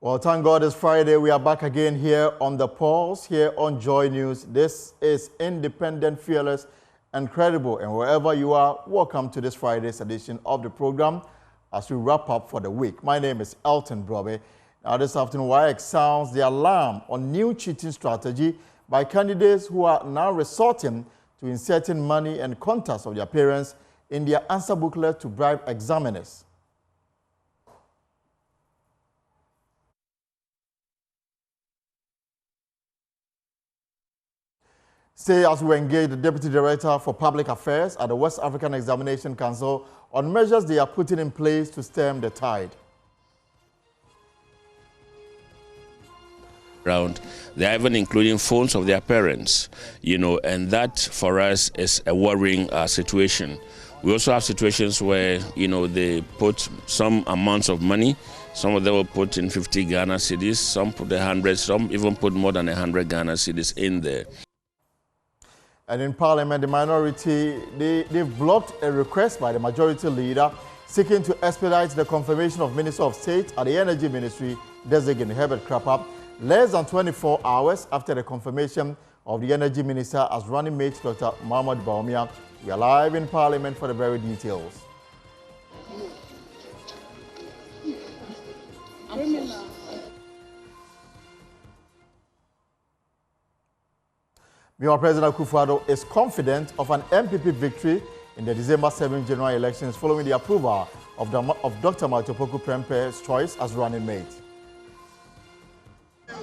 Well, thank God it's Friday. We are back again here on The Pulse, here on Joy News. This is independent, fearless, and credible. And wherever you are, welcome to this Friday's edition of the program as we wrap up for the week. My name is Elton Brobe. Now this afternoon, WAEC sounds the alarm on new cheating strategy by candidates who are now resorting to inserting money and contacts of their parents in their answer booklet to bribe examiners. Say as we engage the Deputy Director for Public Affairs at the West African Examination Council on measures they are putting in place to stem the tide. They're even including phones of their parents, and that for us is a worrying situation. We also have situations where, they put some amounts of money. Some of them will put in 50 Ghana cedis, some put 100, some even put more than 100 Ghana cedis in there. And in Parliament, the minority, they've blocked a request by the majority leader seeking to expedite the confirmation of Minister of State at the Energy Ministry, designate Herbert Krapap, less than 24 hours after the confirmation of the Energy Minister as running mate Dr. Mahmoud Bawumia. We are live in Parliament for the very details. Meanwhile, President Akufo-Addo is confident of an MPP victory in the December 7 general elections following the approval of Dr. Malchopoku Prempe's choice as running mate.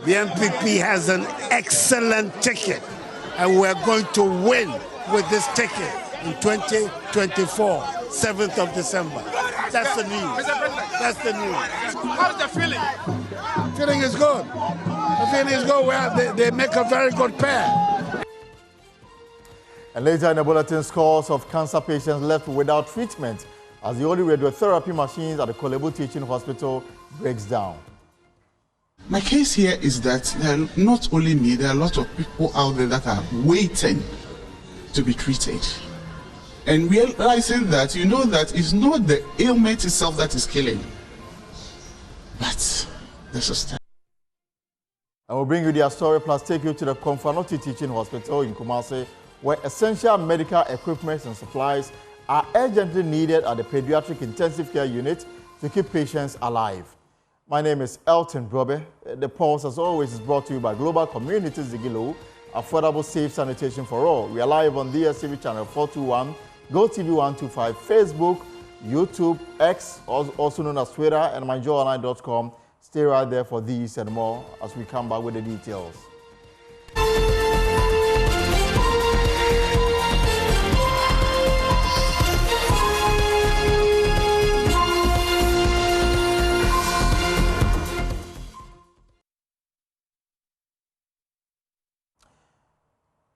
The MPP has an excellent ticket, and we're going to win with this ticket in 2024, 7th of December. That's the news. That's the news. How's the feeling? Feeling is good. The feeling is good. They make a very good pair. And later in the bulletin, scores of cancer patients left without treatment as the only radiotherapy machines at the Kolebu Teaching Hospital breaks down. My case here is that not only me, there are a lot of people out there that are waiting to be treated. And realizing that, that it's not the ailment itself that is killing, but the system. And we'll bring you their story plus take you to the Komfanoti Teaching Hospital in Kumasi, where essential medical equipment and supplies are urgently needed at the pediatric intensive care unit to keep patients alive. My name is Elton Brobe. The Pulse, as always, is brought to you by Global Communities Zigilo, affordable, safe sanitation for all. We are live on DSTV channel 421, GoTV 125, Facebook, YouTube, X, also known as Twitter, and myjoyonline.com. Stay right there for these and more as we come back with the details.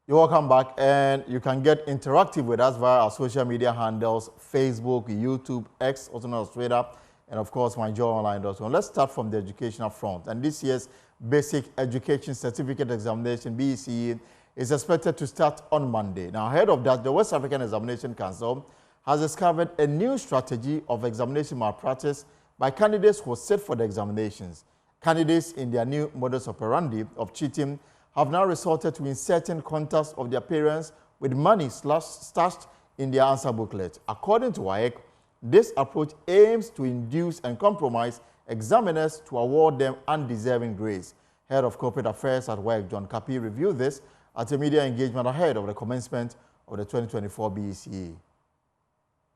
You're welcome back, and you can get interactive with us via our social media handles, Facebook, YouTube, X, also known as Twitter, and of course, myjoyonline.com. Let's start from the educational front. And this year's Basic Education Certificate Examination, BECE, is expected to start on Monday. Now, ahead of that, the West African Examination Council has discovered a new strategy of examination malpractice by candidates who sit for the examinations. Candidates in their new modus operandi of cheating have now resorted to inserting contacts of their parents with money stashed in their answer booklet. According to WAEC, this approach aims to induce and compromise examiners to award them undeserving grades. Head of Corporate Affairs at WAEC, John Kapi, reviewed this at a media engagement ahead of the commencement of the 2024 BECE.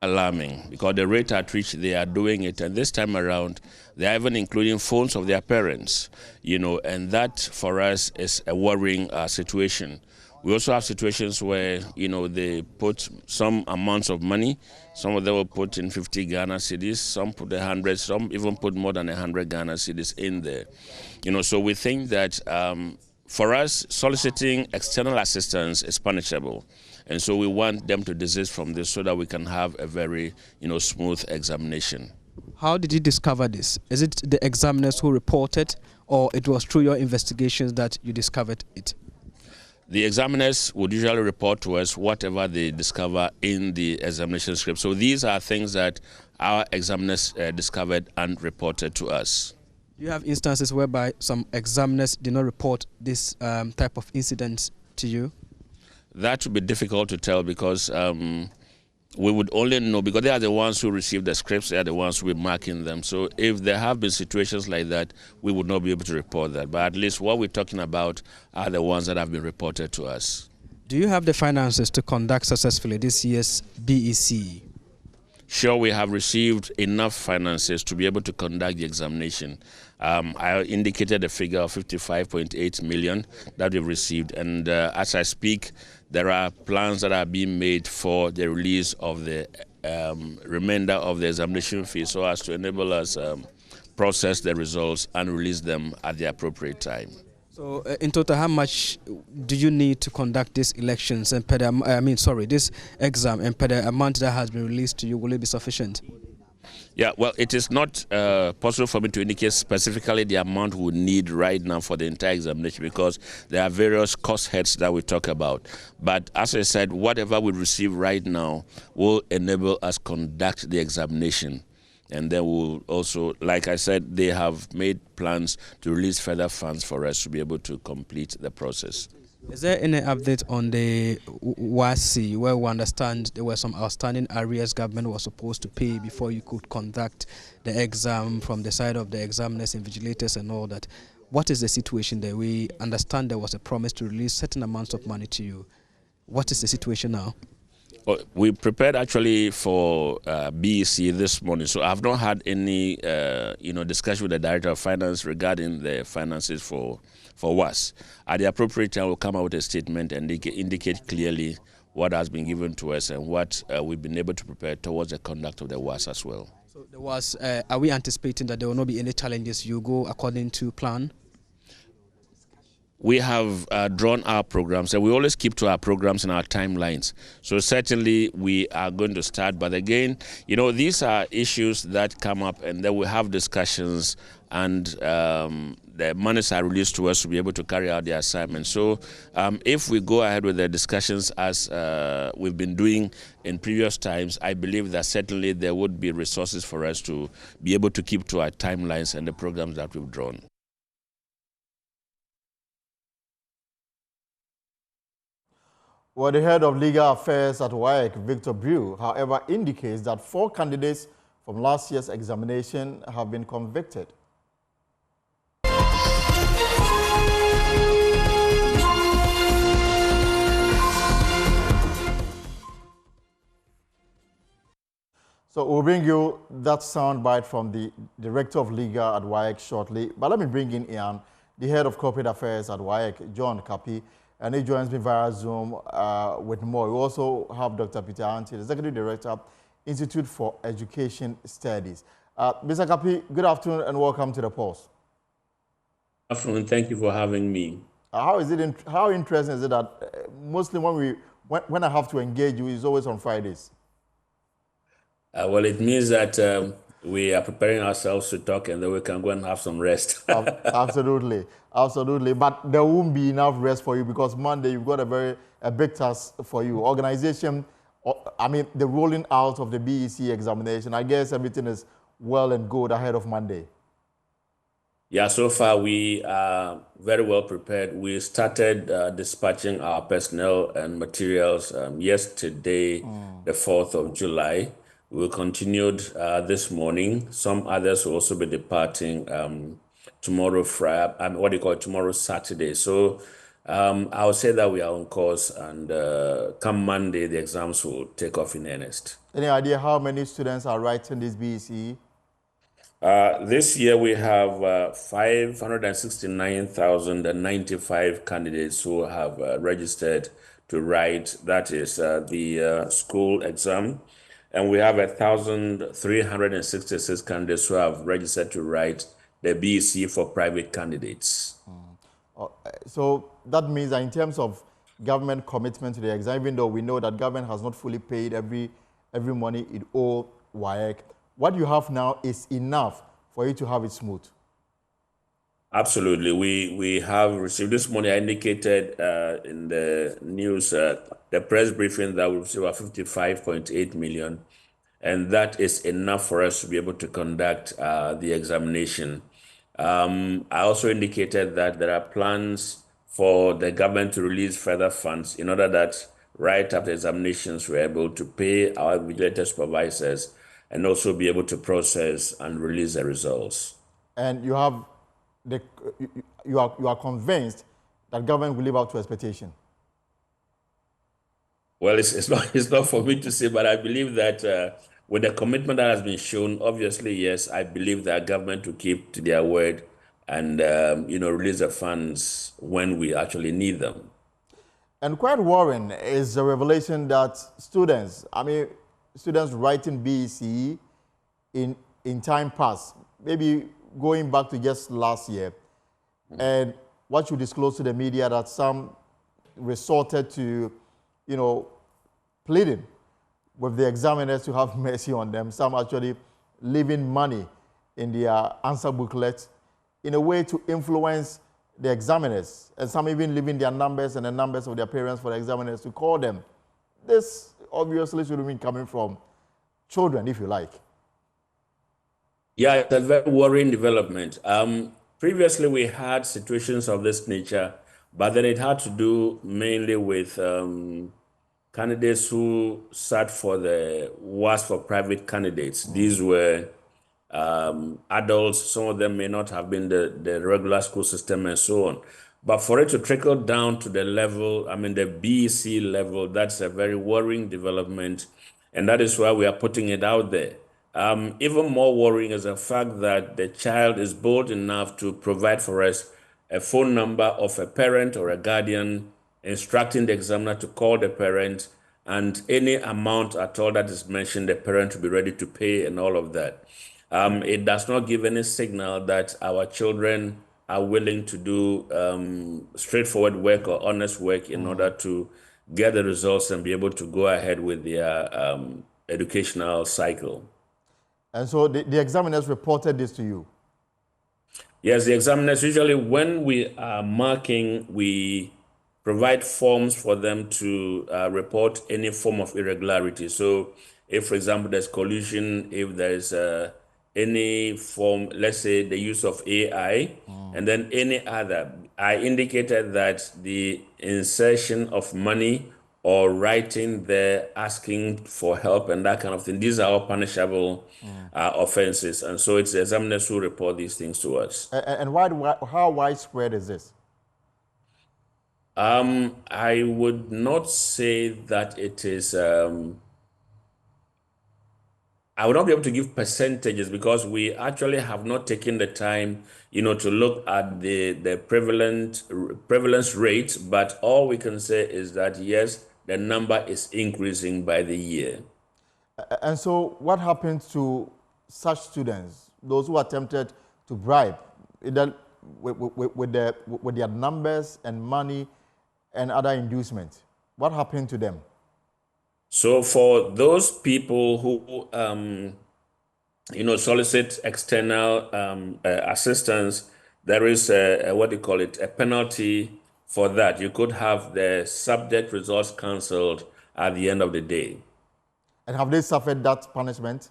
Alarming because the rate at which they are doing it, and this time around they're even including phones of their parents, and that for us is a worrying situation. We also have situations where they put some amounts of money. Some of them will put in 50 Ghana cedis, some put 100, some even put more than 100 Ghana cedis in there. So we think that for us, soliciting external assistance is punishable. And so we want them to desist from this so that we can have a very, smooth examination. How did you discover this? Is it the examiners who reported, or it was through your investigations that you discovered it? The examiners would usually report to us whatever they discover in the examination script. So these are things that our examiners discovered and reported to us. Do you have instances whereby some examiners did not report this type of incidents to you? That would be difficult to tell because we would only know because they are the ones who receive the scripts, they are the ones who are marking them. So if there have been situations like that, we would not be able to report that. But at least what we're talking about are the ones that have been reported to us. Do you have the finances to conduct successfully this year's BECE? Sure, we have received enough finances to be able to conduct the examination. I indicated a figure of 55.8 million that we've received, and as I speak, there are plans that are being made for the release of the remainder of the examination fee so as to enable us process the results and release them at the appropriate time. So, in total, how much do you need to conduct these elections and this exam, and per the amount that has been released to you, will it be sufficient? Yeah, well, it is not possible for me to indicate specifically the amount we need right now for the entire examination because there are various cost heads that we talk about. But as I said, whatever we receive right now will enable us conduct the examination. And then we'll also, like I said, they have made plans to release further funds for us to be able to complete the process. Is there any update on the WASI, where we understand there were some outstanding arrears government was supposed to pay before you could conduct the exam from the side of the examiners, invigilators and all that? What is the situation there? We understand there was a promise to release certain amounts of money to you. What is the situation now? Well, we prepared actually for BECE this morning, so I've not had any discussion with the Director of Finance regarding the finances for WAS. At the appropriate time, we'll come out with a statement and indicate clearly what has been given to us and what we've been able to prepare towards the conduct of the WAS as well. So the WAS, are we anticipating that there will not be any challenges? You go according to plan? We have drawn our programs, and we always keep to our programs and our timelines. So certainly we are going to start, but again, these are issues that come up, and then we have discussions, and the monies are released to us to be able to carry out the assignment. So if we go ahead with the discussions as we've been doing in previous times, I believe that certainly there would be resources for us to be able to keep to our timelines and the programs that we've drawn. Well, the head of legal affairs at WAEC, Victor Brew, however, indicates that 4 candidates from last year's examination have been convicted. So we'll bring you that soundbite from the Director of Legal at WAEC shortly. But let me bring in Ian, the head of corporate affairs at WAEC, John Kapi. And he joins me via Zoom with more. We also have Dr. Peter Anti, the Executive Director, Institute for Education Studies. Mr. Kapi, good afternoon and welcome to the Pulse. Good afternoon. Thank you for having me. How interesting is it that mostly when I have to engage you, it's always on Fridays? Well, it means that we are preparing ourselves to talk and then we can go and have some rest. Absolutely. Absolutely. But there won't be enough rest for you because Monday you've got a big task for you. Organization, the rolling out of the BECE examination. I guess everything is well and good ahead of Monday. Yeah, so far we are very well prepared. We started dispatching our personnel and materials yesterday, the 4th of July. We continued this morning. Some others will also be departing tomorrow, tomorrow Saturday. So I'll say that we are on course, and come Monday, the exams will take off in earnest. Any idea how many students are writing this BECE? This year we have 569,095 candidates who have registered to write. That is the school exam. And we have 1,366 candidates who have registered to write the BECE for private candidates. So that means that in terms of government commitment to the exam, even though we know that government has not fully paid every money it owes WAEC, what you have now is enough for you to have it smooth. Absolutely. We have received this morning. I indicated in the news, the press briefing, that we received 55.8 million. And that is enough for us to be able to conduct the examination. I also indicated that there are plans for the government to release further funds in order that right after examinations we're able to pay our vigilator supervisors and also be able to process and release the results. And you have you are convinced that government will live up to expectation? Well, it's not for me to say, but I believe that with the commitment that has been shown, obviously, yes, I believe that government will keep to their word and release the funds when we actually need them. And quite worrying is the revelation that students writing BECE in time past, maybe going back to just last year, and what you disclosed to the media that some resorted to, pleading with the examiners to have mercy on them, some actually leaving money in their answer booklet in a way to influence the examiners, and some even leaving their numbers and the numbers of their parents for the examiners to call them. This obviously should have been coming from children, if you like. Yeah, it's a very worrying development. Previously, we had situations of this nature, but then it had to do mainly with candidates who sat for the WAS for private candidates. These were adults. Some of them may not have been the regular school system and so on. But for it to trickle down to the level, the BEC level, that's a very worrying development. And that is why we are putting it out there. Even more worrying is the fact that the child is bold enough to provide for us a phone number of a parent or a guardian, instructing the examiner to call the parent, and any amount at all that is mentioned, the parent will be ready to pay and all of that. It does not give any signal that our children are willing to do straightforward work or honest work in order to get the results and be able to go ahead with their educational cycle. And so the examiners reported this to you? Yes, the examiners, usually when we are marking, we provide forms for them to report any form of irregularity. So if, for example, there's collusion, if there's any form, let's say the use of AI, and then any other, I indicated that the insertion of money or writing there asking for help and that kind of thing, these are all punishable offenses. And so it's the examiners who report these things to us. And how widespread is this? I would not say that it is, I would not be able to give percentages because we actually have not taken the time, to look at the prevalence rate, but all we can say is that, yes, the number is increasing by the year. And so what happens to such students, those who attempted to bribe with their numbers and money and other inducements? What happened to them? So for those people who, solicit external assistance, there is a penalty for that. You could have the subject results cancelled at the end of the day. And have they suffered that punishment?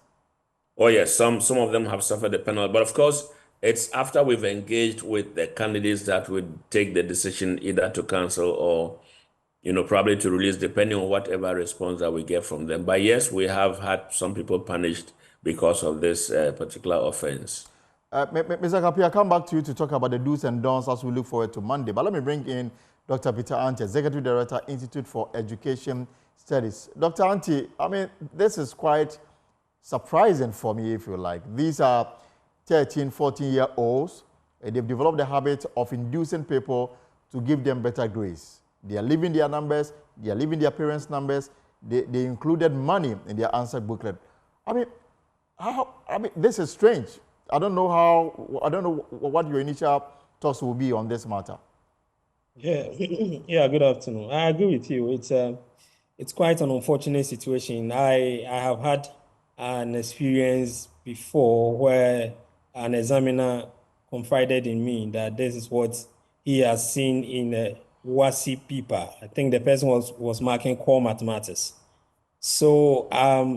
Oh yes, some of them have suffered the penalty, but of course, it's after we've engaged with the candidates that would take the decision either to cancel or probably to release, depending on whatever response that we get from them. But yes, we have had some people punished because of this particular offense. Mr. Kapi, I'll come back to you to talk about the do's and don'ts as we look forward to Monday. But let me bring in Dr. Peter Anti, Executive Director, Institute for Education Studies. Dr. Anti, this is quite surprising for me, if you like. These are 13, 14-year-olds. They've developed the habit of inducing people to give them better grades. They are leaving their numbers, they are leaving their parents' numbers, they included money in their answer booklet. This is strange. I don't know what your initial thoughts will be on this matter. Yeah, good afternoon. I agree with you. It's quite an unfortunate situation. I have had an experience before where an examiner confided in me that this is what he has seen in a WASI paper. I think the person was marking core mathematics. So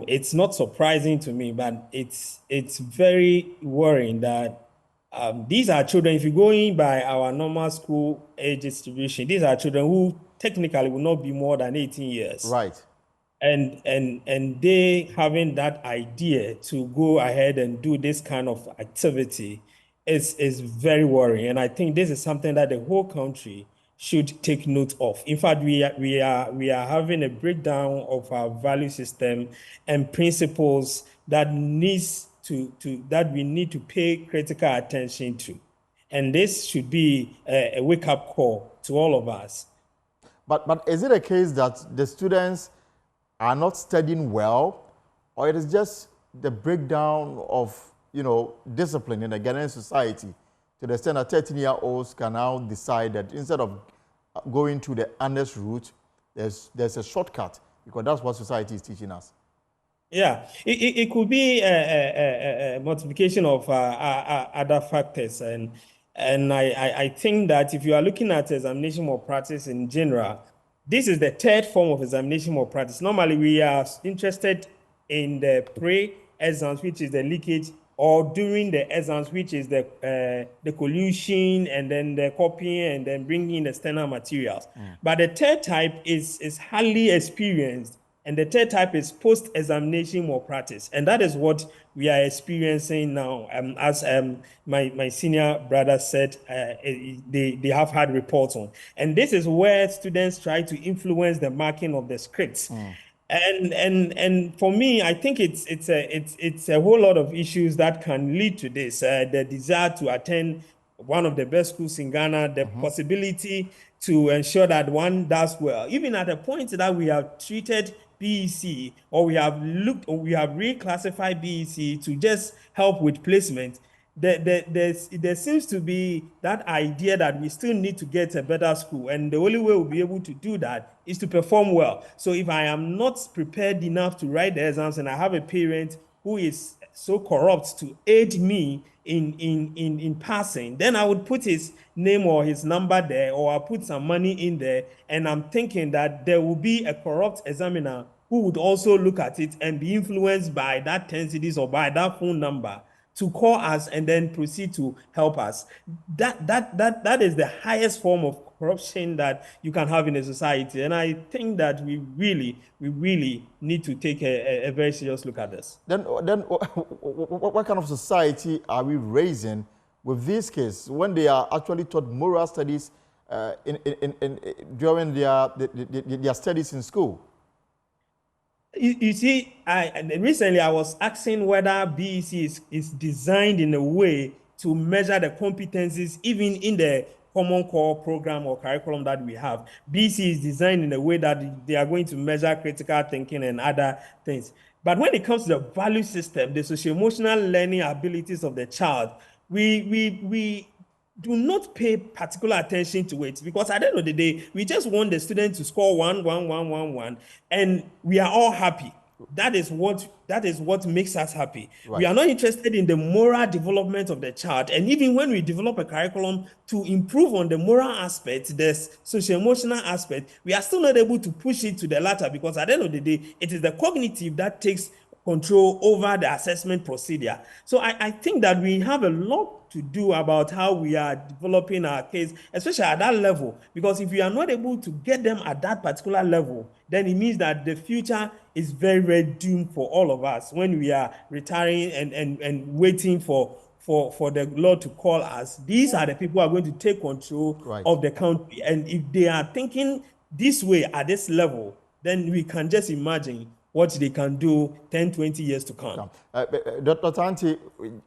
it's not surprising to me, but it's very worrying that These are children, if you're going by our normal school age distribution, these are children who technically will not be more than 18 years. Right. And they having that idea to go ahead and do this kind of activity is very worrying. And I think this is something that the whole country should take note of. In fact, we are having a breakdown of our value system and principles that that we need to pay critical attention to. And this should be a wake-up call to all of us. But is it a case that the students are not studying well, or it is just the breakdown of, discipline in the Ghanaian society to the extent that 13-year-olds can now decide that instead of going to the honest route, there's a shortcut, because that's what society is teaching us? Yeah, it could be a multiplication of other factors, and I think that if you are looking at examination malpractice in general, this is the third form of examination malpractice. Normally, we are interested in the pre-exams, which is the leakage, or during the exams, which is the collusion, and then the copying, and then bringing in external materials. But the third type is highly experienced. And the third type is post-examination malpractice. And that is what we are experiencing now. As my senior brother said, they have had reports on. And this is where students try to influence the marking of the scripts. And for me, I think it's a whole lot of issues that can lead to this. The desire to attend one of the best schools in Ghana, the possibility to ensure that one does well, even at a point that we have treated BECE, or we have reclassified BECE to just help with placement. There seems to be that idea that we still need to get a better school, and the only way we'll be able to do that is to perform well. So if I am not prepared enough to write the exams, and I have a parent who is so corrupt to aid me in passing, then I would put his name or his number there, or I'll put some money in there, and I'm thinking that there will be a corrupt examiner who would also look at it and be influenced by that 10 cities or by that phone number to call us and then proceed to help us. That is the highest form of corruption that you can have in a society. And I think that we really need to take a very serious look at this. Then what kind of society are we raising with these kids when they are actually taught moral studies during their studies in school? You see, recently I was asking whether BECE is designed in a way to measure the competencies even in the common core program or curriculum that we have. BECE is designed in a way that they are going to measure critical thinking and other things. But when it comes to the value system, the socio-emotional learning abilities of the child, we do not pay particular attention to it, because at the end of the day, we just want the student to score 1, 1, 1, 1, 1, and we are all happy. That is what makes us happy. Right. We are not interested in the moral development of the child. And even when we develop a curriculum to improve on the moral aspect, the socio-emotional aspect, we are still not able to push it to the latter, because at the end of the day, it is the cognitive that takes control over the assessment procedure. So I think that we have a lot to do about how we are developing our case, especially at that level, because if we are not able to get them at that particular level, then it means that the future is very, very doomed for all of us when we are retiring and waiting for the Lord to call us. These are the people who are going to take control of the country. And if they are thinking this way at this level, then we can just imagine what they can do 10, 20 years to come. Dr. Tanti,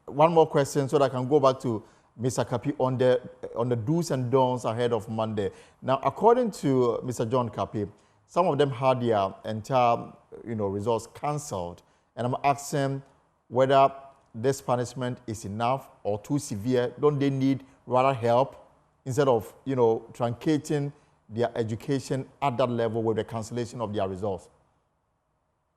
one more question so that I can go back to Mr. Kapi on the do's and don'ts ahead of Monday. Now, according to Mr. John Kapi, some of them had their entire results cancelled. And I'm asking whether this punishment is enough or too severe. Don't they need rather help instead of truncating their education at that level with the cancellation of their results?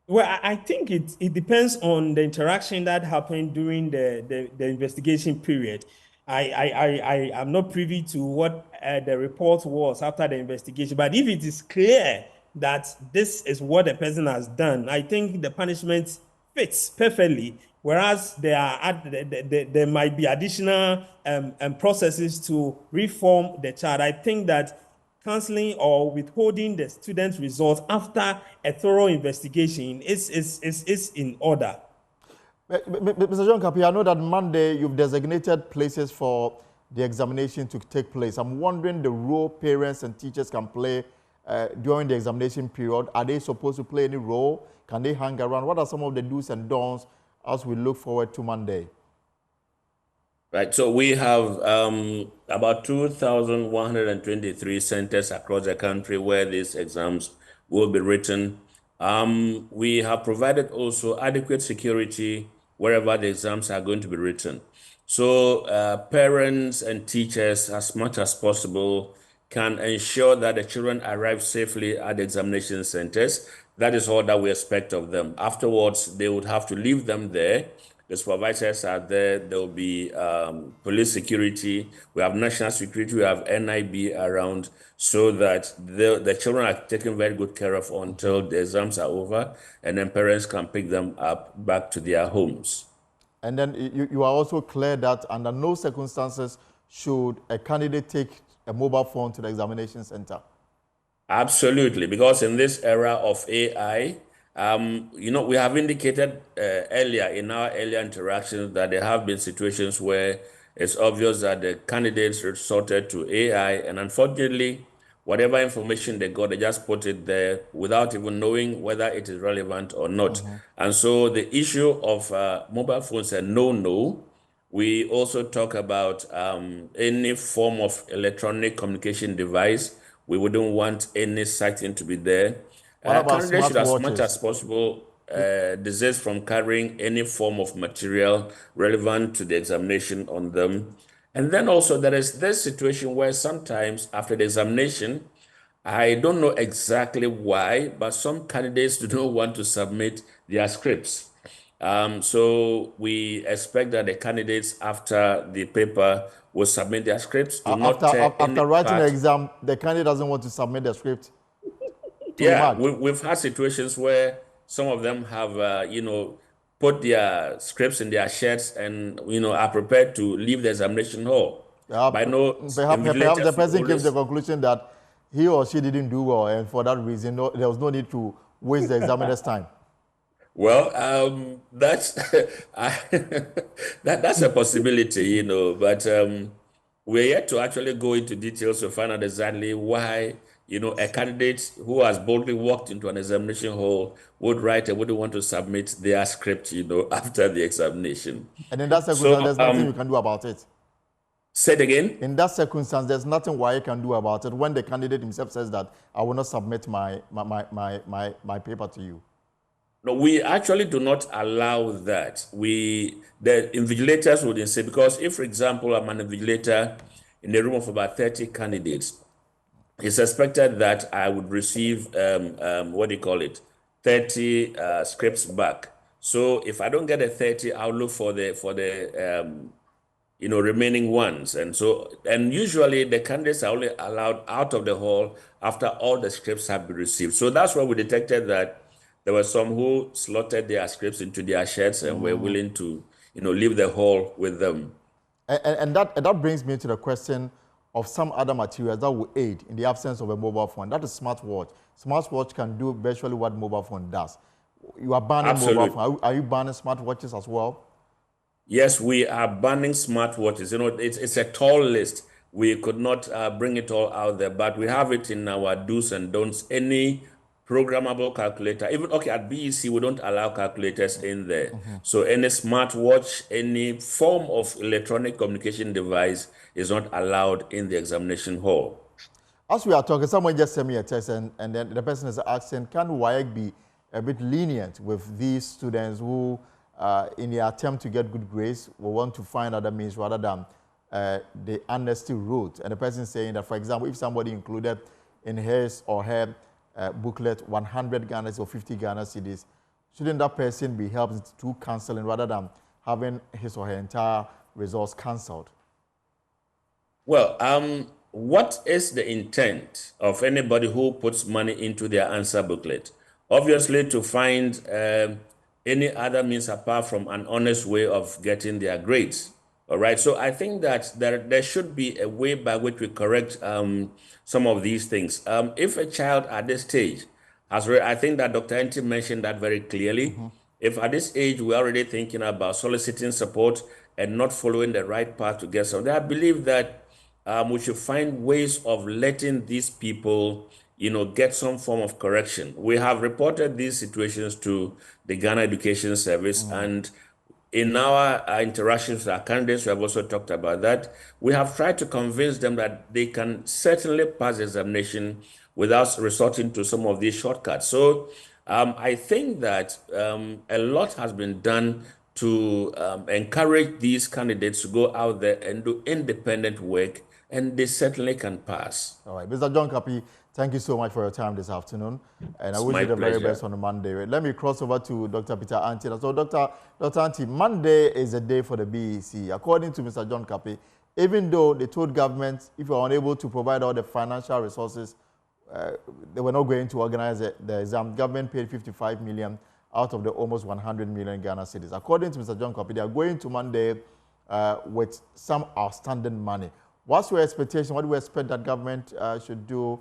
Well, I think it depends on the interaction that happened during the investigation period. I am not privy to what the report was after the investigation, but if it is clear that this is what the person has done, I think the punishment fits perfectly whereas there might be additional processes to reform the child. I think that cancelling or withholding the student's results after a thorough investigation is in order. Mr. John Kapi, I know that Monday you've designated places for the examination to take place. I'm wondering the role parents and teachers can play during the examination period. Are they supposed to play any role? Can they hang around? What are some of the do's and don'ts as we look forward to Monday? Right, so we have about 2,123 centers across the country where these exams will be written. We have provided also adequate security wherever the exams are going to be written. So parents and teachers, as much as possible, can ensure that the children arrive safely at the examination centers. That is all that we expect of them. Afterwards, they would have to leave them there. The supervisors are there. There will be police security. We have national security. We have NIB around, so that the children are taken very good care of until the exams are over, and then parents can pick them up back to their homes. And then you are also clear that under no circumstances should a candidate take a mobile phone to the examination center. Absolutely, because in this era of AI, we have indicated earlier in our earlier interactions that there have been situations where it's obvious that the candidates resorted to AI, and unfortunately, whatever information they got, they just put it there without even knowing whether it is relevant or not. And so the issue of mobile phones and no. We also talk about any form of electronic communication device. We wouldn't want any such thing to be there. What about Candidates should, as much smartwatches? as possible, desist from carrying any form of material relevant to the examination on them. And then also there is this situation where sometimes after the examination, I don't know exactly why, but some candidates do not want to submit their scripts. So we expect that the candidates after the paper will submit their scripts. After writing the exam, the candidate doesn't want to submit the script. Yeah, we've had situations where some of them have, put their scripts in their shirts and, are prepared to leave the examination hall. Perhaps the person gives the conclusion that he or she didn't do well, and for that reason, there was no need to waste the examiner's time. Well, that's that's a possibility, but we're yet to actually go into details to find out exactly why, a candidate who has boldly walked into an examination hall wouldn't want to submit their script, after the examination. And in that circumstance, there's nothing you can do about it. Say it again? In that circumstance, there's nothing you can do about it when the candidate himself says that I will not submit my paper to you. No, we actually do not allow that. The invigilators would say, because if, for example, I'm an invigilator in a room of about 30 candidates, it's expected that I would receive 30 scripts back. So if I don't get a 30, I'll look for the remaining ones. And usually the candidates are only allowed out of the hall after all the scripts have been received. So that's why we detected that there were some who slotted their scripts into their shirts and were willing to, leave the hall with them. And that brings me to the question of some other materials that will aid in the absence of a mobile phone. That is smartwatch. Smartwatch can do virtually what mobile phone does. You are banning Absolutely. mobile phone. Are you banning smartwatches as well? Yes, we are banning smartwatches. It's a tall list. We could not bring it all out there, but we have it in our do's and don'ts. Any programmable calculator, even at BECE, we don't allow calculators in there. So any smartwatch, any form of electronic communication device is not allowed in the examination hall. As we are talking, someone just sent me a text and then the person is asking, can WAEC be a bit lenient with these students who, in their attempt to get good grades, will want to find other means rather than the amnesty route? And the person is saying that, for example, if somebody included in his or her booklet 100 Ghana or 50 Ghana cedis, shouldn't that person be helped through counseling rather than having his or her entire results cancelled? Well, what is the intent of anybody who puts money into their answer booklet? Obviously, to find a any other means apart from an honest way of getting their grades. All right. So I think that there should be a way by which we correct some of these things. If a child at this stage I think that Dr. Enti mentioned that very clearly. If at this age we're already thinking about soliciting support and not following the right path to get something, I believe that we should find ways of letting these people, get some form of correction. We have reported these situations to the Ghana Education Service, and in our interactions with our candidates, we have also talked about that. We have tried to convince them that they can certainly pass the examination without resorting to some of these shortcuts. So I think that a lot has been done to encourage these candidates to go out there and do independent work, and they certainly can pass. All right, Mr. John Kapi, thank you so much for your time this afternoon, and I wish you the very best on Monday. Let me cross over to Dr. Peter Anti. So, Dr. Anti, Monday is a day for the BECE. According to Mr. John Kapi, even though they told government if you are unable to provide all the financial resources, they were not going to organize the exam. Government paid 55 million out of the almost 100 million Ghana cedis. According to Mr. John Kapi, they are going to Monday with some outstanding money. What's your expectation? What do we expect that government should do?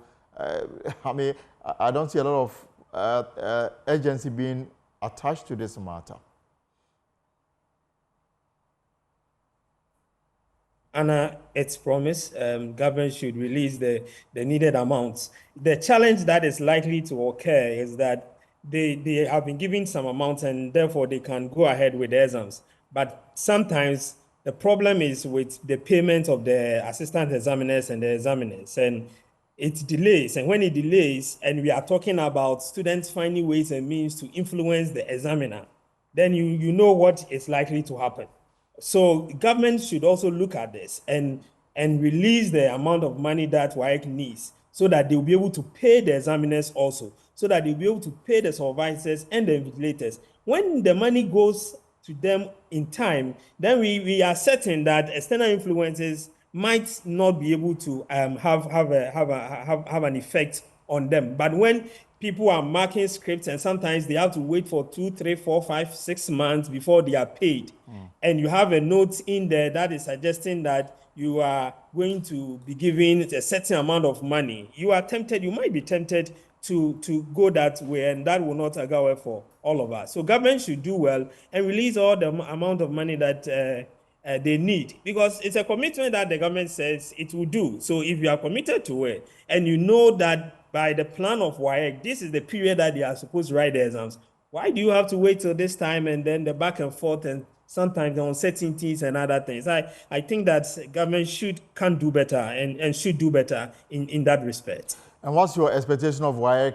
I mean, I don't see a lot of agency being attached to this matter. Anna, it's promised government should release the needed amounts. The challenge that is likely to occur is that they have been given some amounts and therefore they can go ahead with the exams. But sometimes the problem is with the payment of the assistant examiners and the examiners, and it delays. And when it delays, and we are talking about students finding ways and means to influence the examiner, then you know what is likely to happen. So government should also look at this and release the amount of money that WAEC needs so that they will be able to pay the examiners also, so that they'll be able to pay the supervisors and the invigilators. When the money goes to them in time, then we are certain that external influences might not be able to have an effect on them. But when people are marking scripts and sometimes they have to wait for 2, 3, 4, 5, 6 months before they are paid, and you have a note in there that is suggesting that you are going to be given a certain amount of money, you might be tempted to go that way, and that will not go well for all of us. So government should do well and release all the amount of money that they need, because it's a commitment that the government says it will do. So if you are committed to it, and you know that by the plan of WAEC, this is the period that they are supposed to write the exams, why do you have to wait till this time and then the back and forth and sometimes the uncertainties and other things? I think that government can do better and should do better in that respect. And what's your expectation of WAEC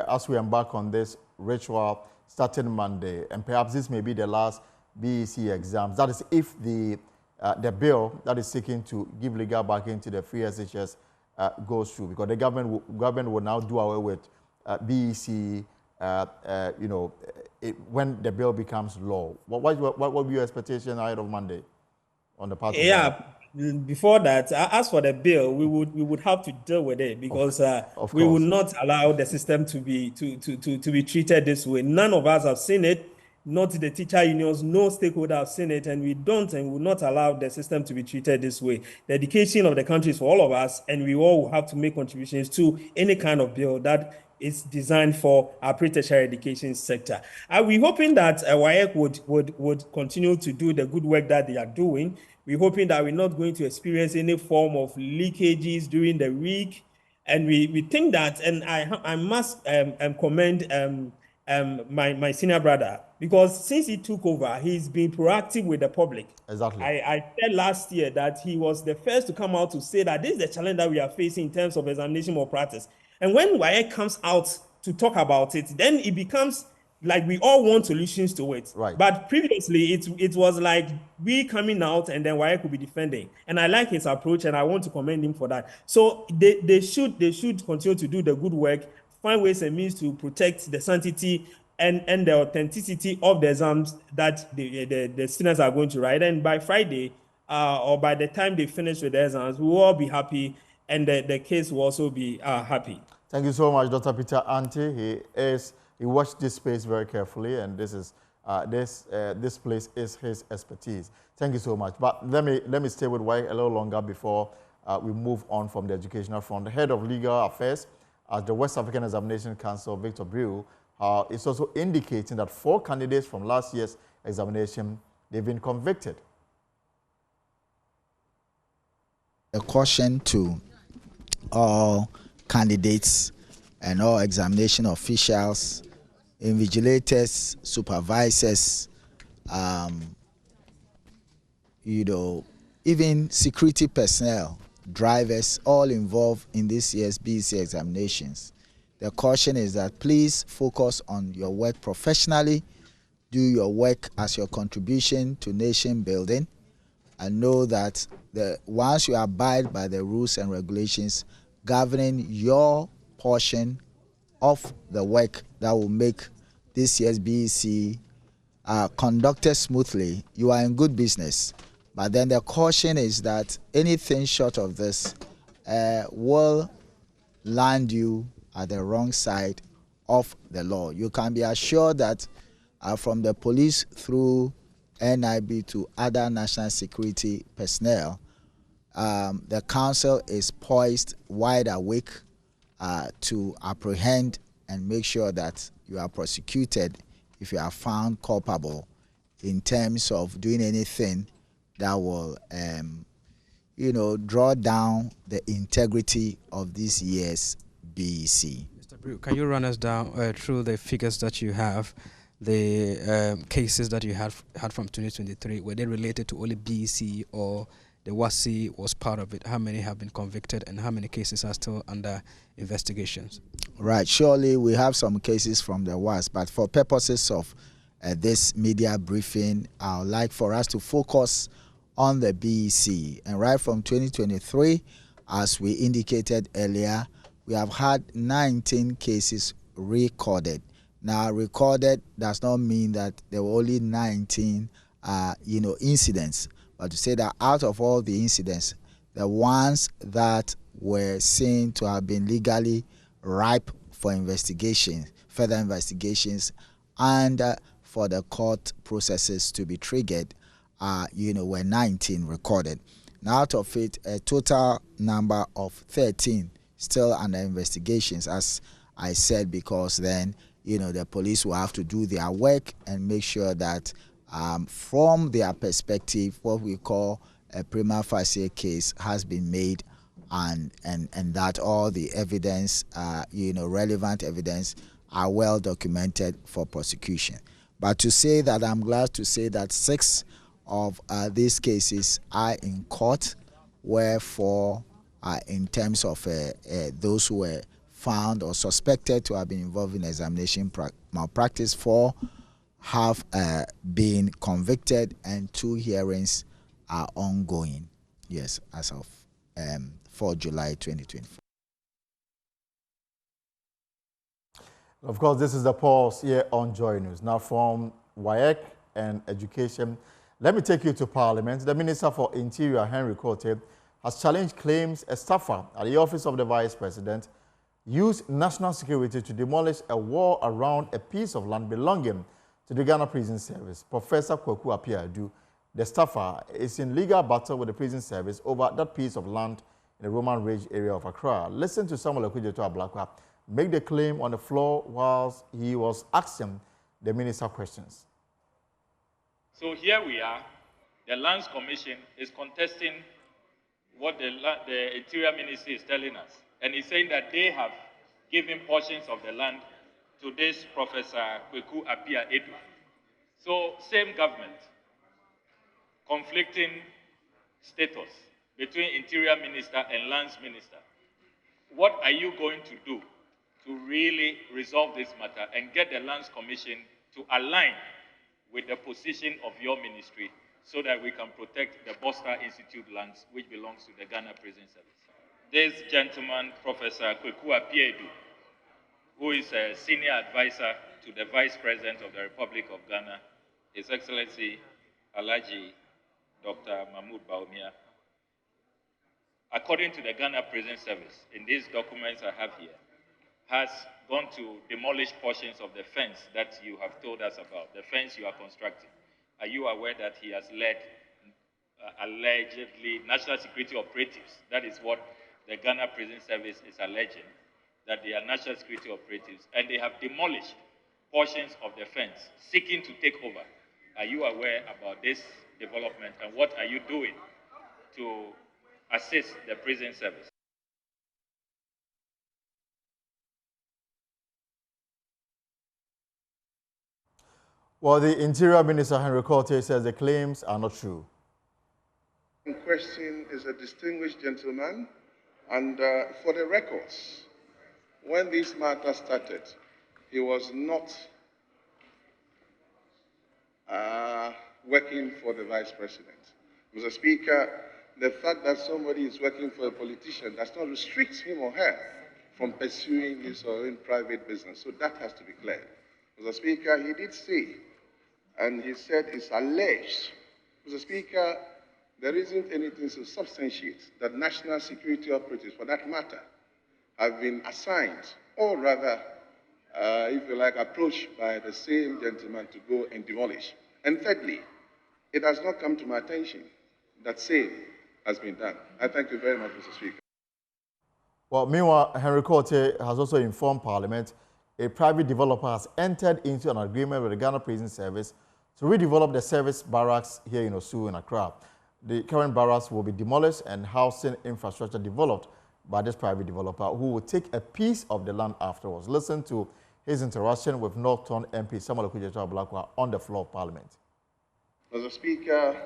as we embark on this ritual starting Monday? And perhaps this may be the last BECE exams. That is, if the bill that is seeking to give legal backing to the free SHS goes through, because the government will now do away with BECE, when the bill becomes law. What would be your expectation ahead of Monday on the part of WAEC? Before that, as for the bill, we would have to deal with it, because we will not allow the system to be treated this way. None of us have seen it, not the teacher unions, no stakeholder have seen it, and we don't and will not allow the system to be treated this way. The education of the country is for all of us, and we all will have to make contributions to any kind of bill that is designed for our pre-tertiary education sector. We're hoping that WAEC would continue to do the good work that they are doing. We're hoping that we're not going to experience any form of leakages during the week. And we think that, and I must commend my senior brother, because since he took over, he's been proactive with the public. Exactly. I said last year that he was the first to come out to say that this is the challenge that we are facing in terms of examination malpractice. And when WAEC comes out to talk about it, then it becomes like we all want solutions to it. Right. But previously, it was like we coming out and then WAEC will be defending. And I like his approach, and I want to commend him for that. So they should continue to do the good work, find ways and means to protect the sanctity and the authenticity of the exams that the students are going to write. And by Friday, or by the time they finish with the exams, we will all be happy, and the case will also be happy. Thank you so much, Dr. Peter Anti. He watched this space very carefully, and this is this place is his expertise. Thank you so much. But let me stay with Wai a little longer before we move on from the educational front. The head of legal affairs at the West African Examination Council, Victor Brew, is also indicating that 4 candidates from last year's examination, they've been convicted. A caution to all candidates and all examination officials, invigilators, supervisors, even security personnel, drivers, all involved in this year's BECE examinations. The caution is that please focus on your work professionally, do your work as your contribution to nation building, and know that once you abide by the rules and regulations governing your portion of the work that will make this year's BECE conducted smoothly, you are in good business. But then the caution is that anything short of this will land you at the wrong side of the law. You can be assured that from the police through NIB to other national security personnel, the council is poised, wide awake to apprehend and make sure that you are prosecuted if you are found culpable in terms of doing anything that will, draw down the integrity of this year's BECE. Mr. Brew, can you run us down through the figures that you have, the cases that you had from 2023? Were they related to only BECE, or the WASI was part of it? How many have been convicted and how many cases are still under investigations? Right, surely we have some cases from the WAS, but for purposes of this media briefing, I would like for us to focus on the BECE. And right from 2023, as we indicated earlier, we have had 19 cases recorded. Now, recorded does not mean that there were only 19 incidents, but to say that out of all the incidents, the ones that were seen to have been legally ripe for investigation, further investigations, and for the court processes to be triggered, were 19 recorded. Now, out of it, a total number of 13 still under investigations, as I said, because then, the police will have to do their work and make sure that from their perspective, what we call a prima facie case has been made, and that all the evidence, relevant evidence, are well documented for prosecution. But to say that, I'm glad to say that 6 of these cases are in court, wherefore, in terms of those who were found or suspected to have been involved in examination malpractice, 4 have been convicted and 2 hearings are ongoing. Yes, as of 4 July 2024. Of course, this is the pulse here on Joy News. Now, from WAEC and education, let me take you to Parliament. The Minister for Interior, Henry Cote, has challenged claims a staffer at the Office of the Vice President used national security to demolish a wall around a piece of land belonging to the Ghana Prison Service. Professor Kwaku Apiadu, the staffer, is in legal battle with the prison service over that piece of land in the Roman Ridge area of Accra. Listen to Samuel Okudzeto Ablakwa make the claim on the floor whilst he was asking the minister questions. So here we are. The Lands Commission is contesting what the Interior Ministry is telling us. And he's saying that they have given portions of the land to this Professor Kwaku Apiadu. So same government, conflicting status between Interior Minister and Lands Minister. What are you going to do to really resolve this matter and get the Lands Commission to align with the position of your ministry so that we can protect the Boster Institute lands, which belongs to the Ghana Prison Service? This gentleman, Professor Kwaku Apiadu, who is a senior advisor to the Vice President of the Republic of Ghana, His Excellency Alhaji Dr. Mahmoud Bawumia, according to the Ghana Prison Service, in these documents I have here, has gone to demolish portions of the fence that you have told us about, the fence you are constructing. Are you aware that he has led allegedly national security operatives? That is what the Ghana Prison Service is alleging, that they are national security operatives, and they have demolished portions of the fence, seeking to take over. Are you aware about this development, and what are you doing to assist the prison service? Well, the Interior Minister, Henry Korte, says the claims are not true. In question is a distinguished gentleman, and for the records, when this matter started, he was not working for the Vice President. Mr. Speaker, the fact that somebody is working for a politician does not restrict him or her from pursuing his or own private business, so that has to be clear. Mr. Speaker, he did say, and he said it's alleged. Mr. Speaker, there isn't anything to substantiate that national security operatives, for that matter, have been assigned, or rather, if you like, approached by the same gentleman to go and demolish. And thirdly, it has not come to my attention that same has been done. I thank you very much, Mr. Speaker. Well, meanwhile, Henry Korte has also informed Parliament a private developer has entered into an agreement with the Ghana Prison Service to redevelop the service barracks here in Osu in Accra. The current barracks will be demolished and housing infrastructure developed by this private developer, who will take a piece of the land afterwards. Listen to his interaction with Northern MP Samuel Okudzeto-Ablakwa on the floor of Parliament. Mr. Speaker,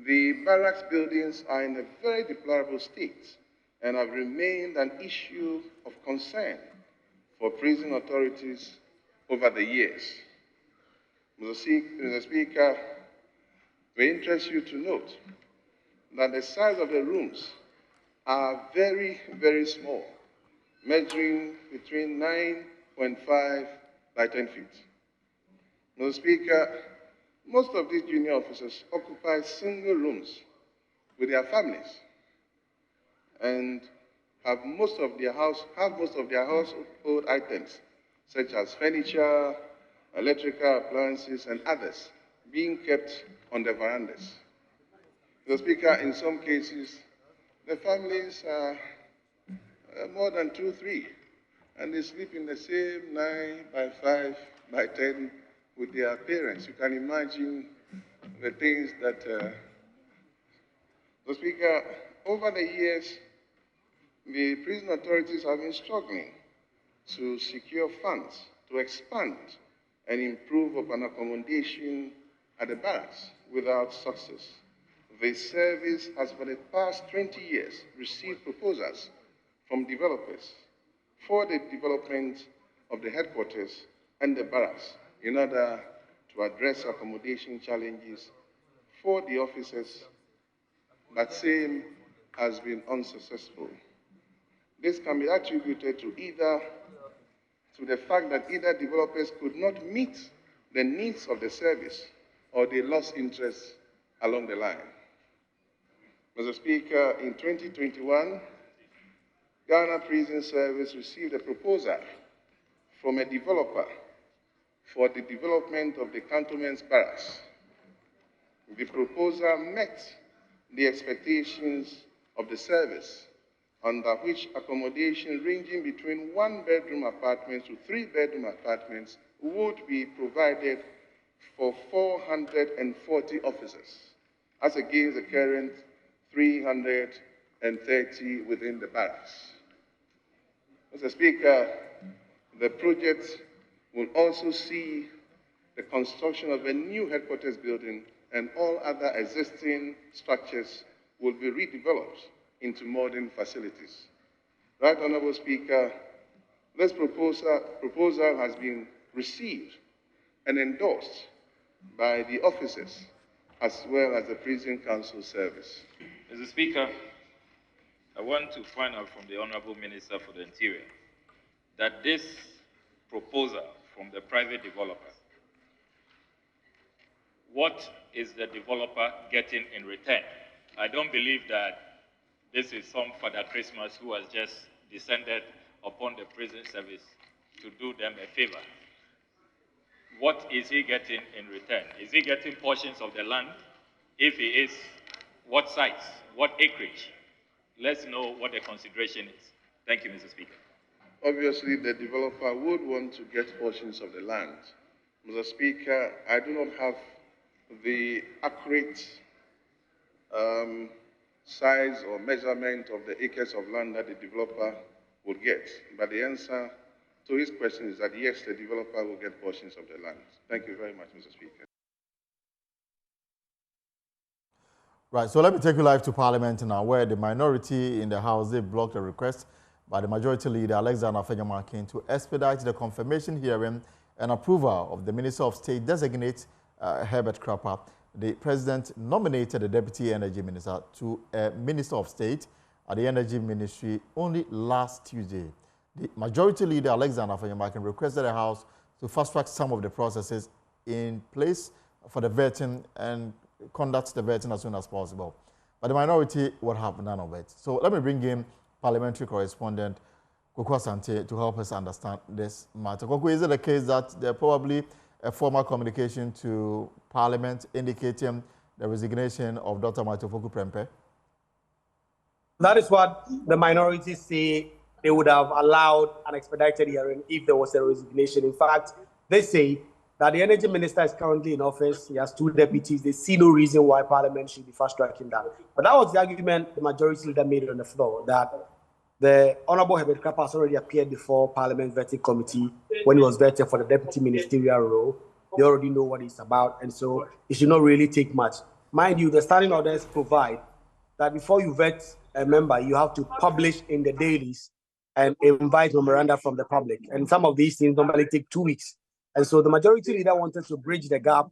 the barracks buildings are in a very deplorable state and have remained an issue of concern for prison authorities over the years. Mr. Speaker, we interest you to note that the size of the rooms are very, very small, measuring between 9.5 by 10 feet. Mr. Speaker, most of these junior officers occupy single rooms with their families and have most of their household items, such as furniture, electrical appliances, and others, being kept on the verandas. Mr. Speaker, in some cases, the families are more than 2, 3, and they sleep in the same 9 by 5 by 10 with their parents. You can imagine the things that... Mr. Speaker, over the years, the prison authorities have been struggling to secure funds to expand and improve upon accommodation at the barracks without success. The service has for the past 20 years received proposals from developers for the development of the headquarters and the barracks in order to address accommodation challenges for the officers, but same has been unsuccessful. This can be attributed to the fact that either developers could not meet the needs of the service or they lost interest along the line. Mr. Speaker, in 2021, Ghana Prison Service received a proposal from a developer for the development of the cantonment's barracks. The proposal met the expectations of the service, under which accommodation ranging between 1-bedroom apartments to 3-bedroom apartments would be provided for 440 officers, as against the current 330 within the barracks. Mr. Speaker, the project will also see the construction of a new headquarters building, and all other existing structures will be redeveloped into modern facilities. Right Honorable Speaker, this proposal has been received and endorsed by the officers as well as the Prison Council Service. Mr. Speaker, I want to find out from the Honorable Minister for the Interior that this proposal from the private developer, what is the developer getting in return? I don't believe that this is some Father Christmas who has just descended upon the prison service to do them a favor. What is he getting in return? Is he getting portions of the land? If he is, what sites? What acreage? Let's know what the consideration is. Thank you, Mr. Speaker. Obviously, the developer would want to get portions of the land. Mr. Speaker, I do not have the accurate size or measurement of the acres of land that the developer would get. But the answer to his question is that yes, the developer will get portions of the land. Thank you very much, Mr. Speaker. Right, so let me take you live to Parliament now, where the minority in the House, they blocked a request by the Majority Leader, Alexander Afenyomarkin, to expedite the confirmation hearing and approval of the Minister of State designate Herbert Krapah. The President nominated the Deputy Energy Minister to a Minister of State at the Energy Ministry only last Tuesday. The Majority Leader, Alexander Afenyomarkin, requested the House to fast-track some of the processes in place for the vetting and conduct the vetting as soon as possible. But the minority would have none of it. So let me bring in Parliamentary correspondent Koko Asante to help us understand this matter. Koko, is it the case that there probably a formal communication to Parliament indicating the resignation of Dr. Matofoku Prempeh? That is what the minority say. They would have allowed an expedited hearing if there was a resignation. In fact, they say that the energy minister is currently in office. He has 2 deputies. They see no reason why Parliament should be fast-tracking that. But that was the argument the majority leader made on the floor, that the Honorable Herbert Krapah has already appeared before Parliament Vetting Committee when he was vetted for the deputy ministerial role. They already know what it's about, and so it should not really take much. Mind you, the standing orders provide that before you vet a member, you have to publish in the dailies and invite memoranda from the public. And some of these things normally take 2 weeks. And so the majority leader wanted to bridge the gap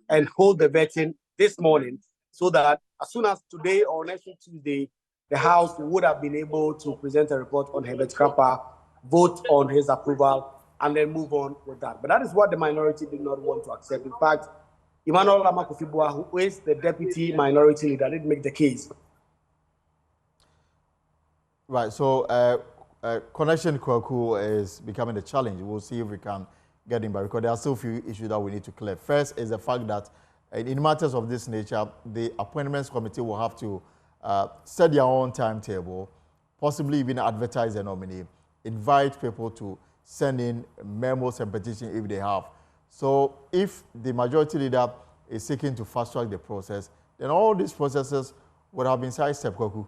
and hold the vetting this morning so that as soon as today or next week Tuesday, the House would have been able to present a report on Herbert Krapah, vote on his approval, and then move on with that. But that is what the minority did not want to accept. In fact, Emmanuel Lamakufibua, who is the deputy minority leader, did make the case. Right, so connection Kwaku is becoming a challenge. We'll see if we can get him back, because there are still a few issues that we need to clear. First is the fact that in matters of this nature, the appointments committee will have to set their own timetable, possibly even advertise a nominee, invite people to send in memos and petitions if they have. So if the majority leader is seeking to fast-track the process, then all these processes would have been sidestepped, Kwaku.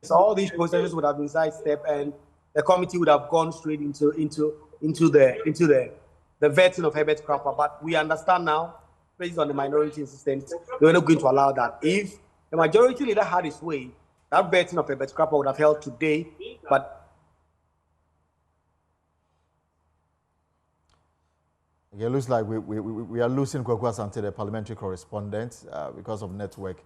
So all these processes would have been sidestepped, and the committee would have gone straight into the vetting of Herbert Krapah. But we understand now, based on the minority insistence, they were not going to allow that. If the majority leader had his way, that vetting of Herbert Krapah would have held today, but it looks like we are losing Kwaku Asante, the parliamentary correspondent, because of network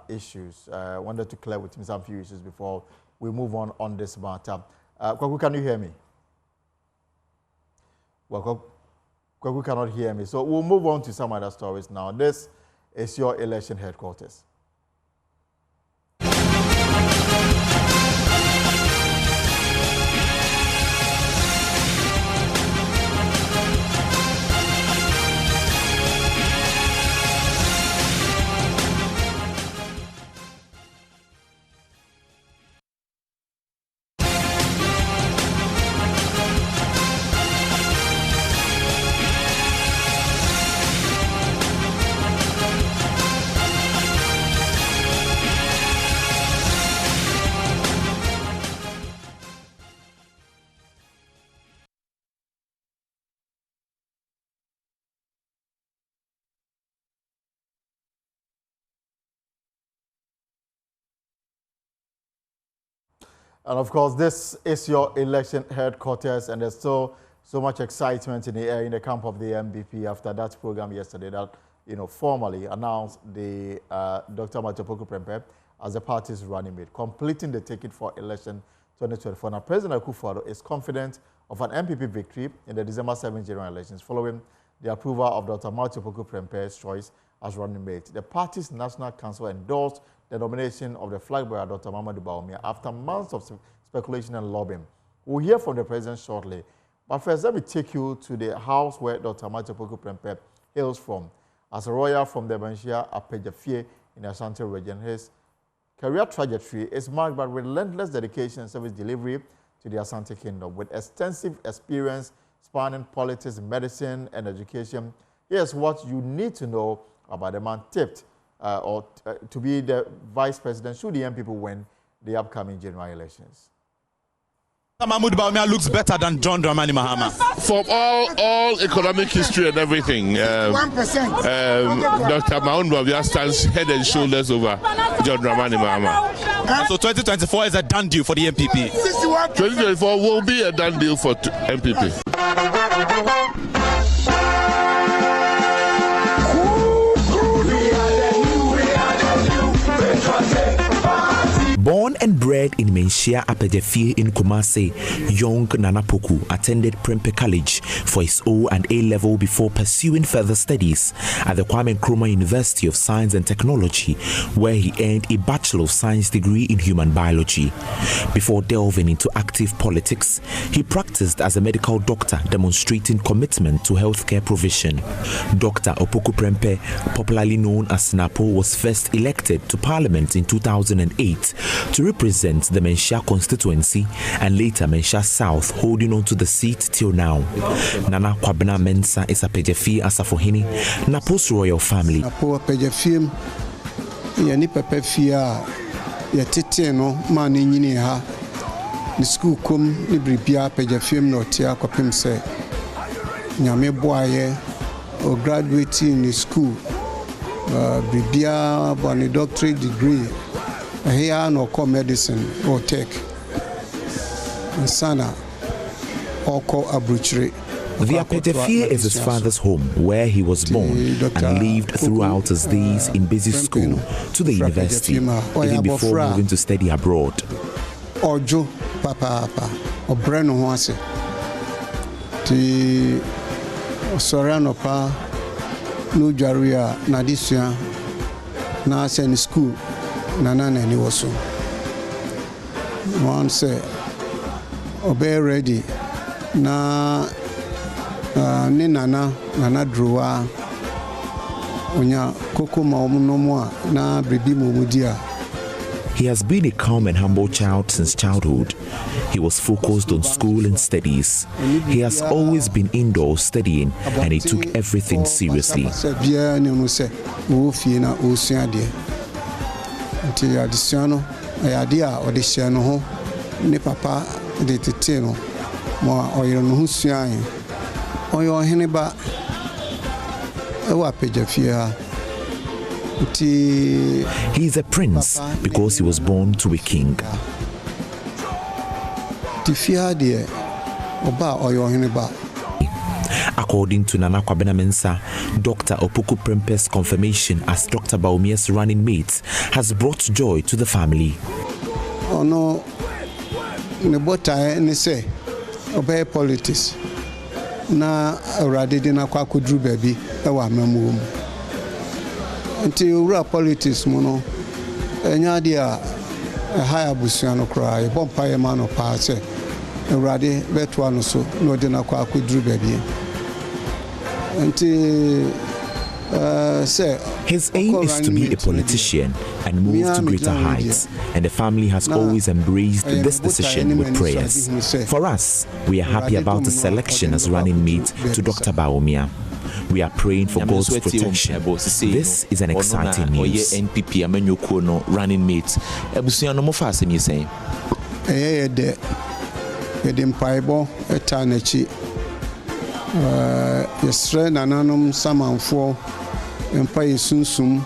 issues. I wanted to clear with him some few issues before we move on this matter. Kwaku, can you hear me? Well, Kwaku cannot hear me. So we'll move on to some other stories now. This is your election headquarters. And of course, this is your election headquarters, and there's still so much excitement in the air in the camp of the MBP after that program yesterday that, formally announced the Dr. Matofoku Prempeh as the party's running mate, completing the ticket for election 2024. Now, President Akufo-Addo is confident of an MPP victory in the December 7 general elections following the approval of Dr. Matofoku Prempeh's choice as running mate. The party's National Council endorsed the nomination of the flag bearer, Dr. Mamadou Bawumia, after months of speculation and lobbying. We'll hear from the president shortly. But first, let me take you to the house where Dr. Matthew Opoku Prempeh hails from. As a royal from the Manhyia Apejafie in the Ashanti region, his career trajectory is marked by relentless dedication and service delivery to the Ashanti Kingdom. With extensive experience spanning politics, medicine, and education, here's what you need to know about the man tipped to be the vice president should the MPP win the upcoming general elections. Mahmoud Bawumia looks better than John Dramani Mahama. From all economic history and everything, Dr. Mahmoud Bawumia stands head and shoulders over John Dramani Mahama. So 2024 is a done deal for the MPP. 2024 will be a done deal for MPP. Born and bred in Manhyia Apejafie in Kumasi, young Nana Poku attended Prempeh College for his O and A level before pursuing further studies at the Kwame Nkrumah University of Science and Technology, where he earned a Bachelor of Science degree in Human Biology. Before delving into active politics, he practiced as a medical doctor, demonstrating commitment to healthcare provision. Dr. Opoku Prempeh, popularly known as Napo, was first elected to Parliament in 2008 to represent the Manhyia constituency and later Manhyia South, holding on to the seat till now. Nana Kwabena Mensah is Apejafie Asafohene, Napo's royal family. Napo Apejafie yani pepefia ya tete no ma ne nyini ha ni school kom ni bribia Apejafie no tia kwapem se nyame boaye o graduate in school bribia boni doctorate degree. Here no call medicine or tech. Sana or call abruchery. The Apejafie is his father's home, where he was born and lived throughout his days in basic school to the university, even before moving to study abroad. Ojo papa or Breno Hoase. The Sorano pa no Jaria Nadisia na sen school. Nana ni waso. One say, obey ready. Na ni nana druwa. Onya koko maumunomwa na bribi mumudia. He has been a calm and humble child since childhood. He was focused on school and studies. He has always been indoors studying, and he took everything seriously. Nti adisiano ayadia odisiano ho ne papa de tete no mo oyero no husuan oyo hene ba e wa Apejafie ha. He is a prince because he was born to a king. Tifia de oba oyo hene ba. According to Nana Kwabena Mensah, Dr. Opoku Prempeh's confirmation as Dr. Bawumia's running mate has brought joy to the family. Oh no, ne bota ne say obey politics. Na already na kwa kudru baby e wa mamu. Until ura politics mo no enya dia higher busuano cry bompa ye man of pa say already beto no so no de na kwa kudru baby. His aim is to be a politician and move to greater heights, and the family has always embraced this decision with prayers. For us, we are happy about the selection as running mate to Dr. Bawumia. We are praying for God's protection. This is an exciting news. NPP amenyokuo running mate. Ebusua no mo fa asem yesen. De mpaibo etanachi. Yesre nananom samanfo empa yesunsum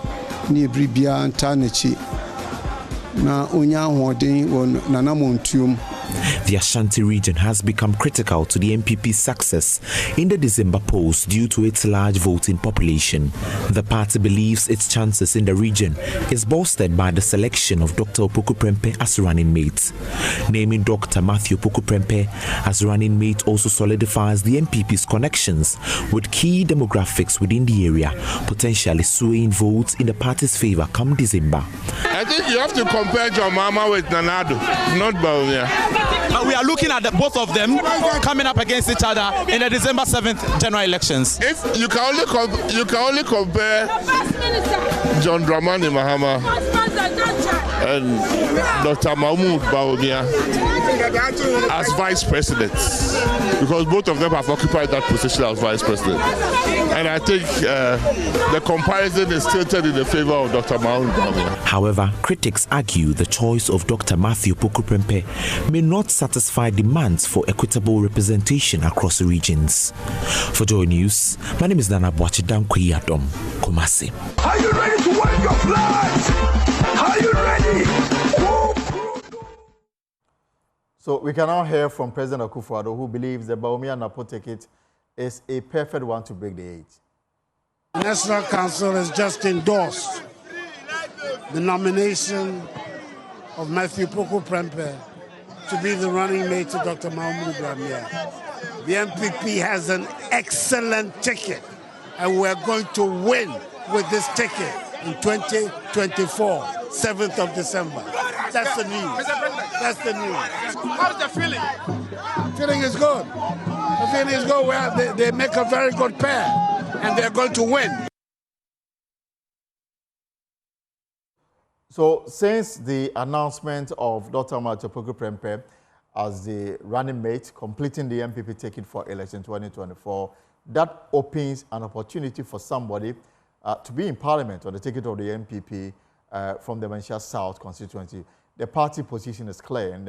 ni bribia antanachi na onya hoden won nanamontuom. The Ashanti region has become critical to the MPP's success in the December polls due to its large voting population. The party believes its chances in the region is bolstered by the selection of Dr. Opoku Prempeh as running mate. Naming Dr. Matthew Opoku Prempeh as running mate also solidifies the MPP's connections with key demographics within the area, potentially swaying votes in the party's favor come December. I think you have to compare John Mahama with Nanado, not Bawumia. we are looking at both of them coming up against each other in the December 7th general elections. If you can only compare John Dramani Mahama and Dr. Mahmoud Bawumia as vice presidents, because both of them have occupied that position as vice president. And I think the comparison is tilted in the favor of Dr. Mahmoud Bawumia. However, critics argue the choice of Dr. Matthew Opoku Prempeh may not satisfy demands for equitable representation across regions. For Joy News, my name is Nana Boachidankwe Adom, Kumasi. Are you ready to wave your flags? Are you ready? So we can now hear from President Akufo-Addo, who believes the Bawumia Napo ticket is a perfect one to break the age. The National Council has just endorsed the nomination of Matthew Opoku Prempeh to be the running mate to Dr. Mahmoud Bawumia. The MPP has an excellent ticket, and we're going to win with this ticket in 2024, 7th of December. That's the news. That's the news. How's the feeling? Feeling is good. The feeling is good. Well, they make a very good pair, and they're going to win. So since the announcement of Dr. Matthew Opoku Prempeh as the running mate, completing the MPP ticket for election 2024, that opens an opportunity for somebody to be in Parliament on the ticket of the MPP from the Manhyia South constituency. The party position is clear. In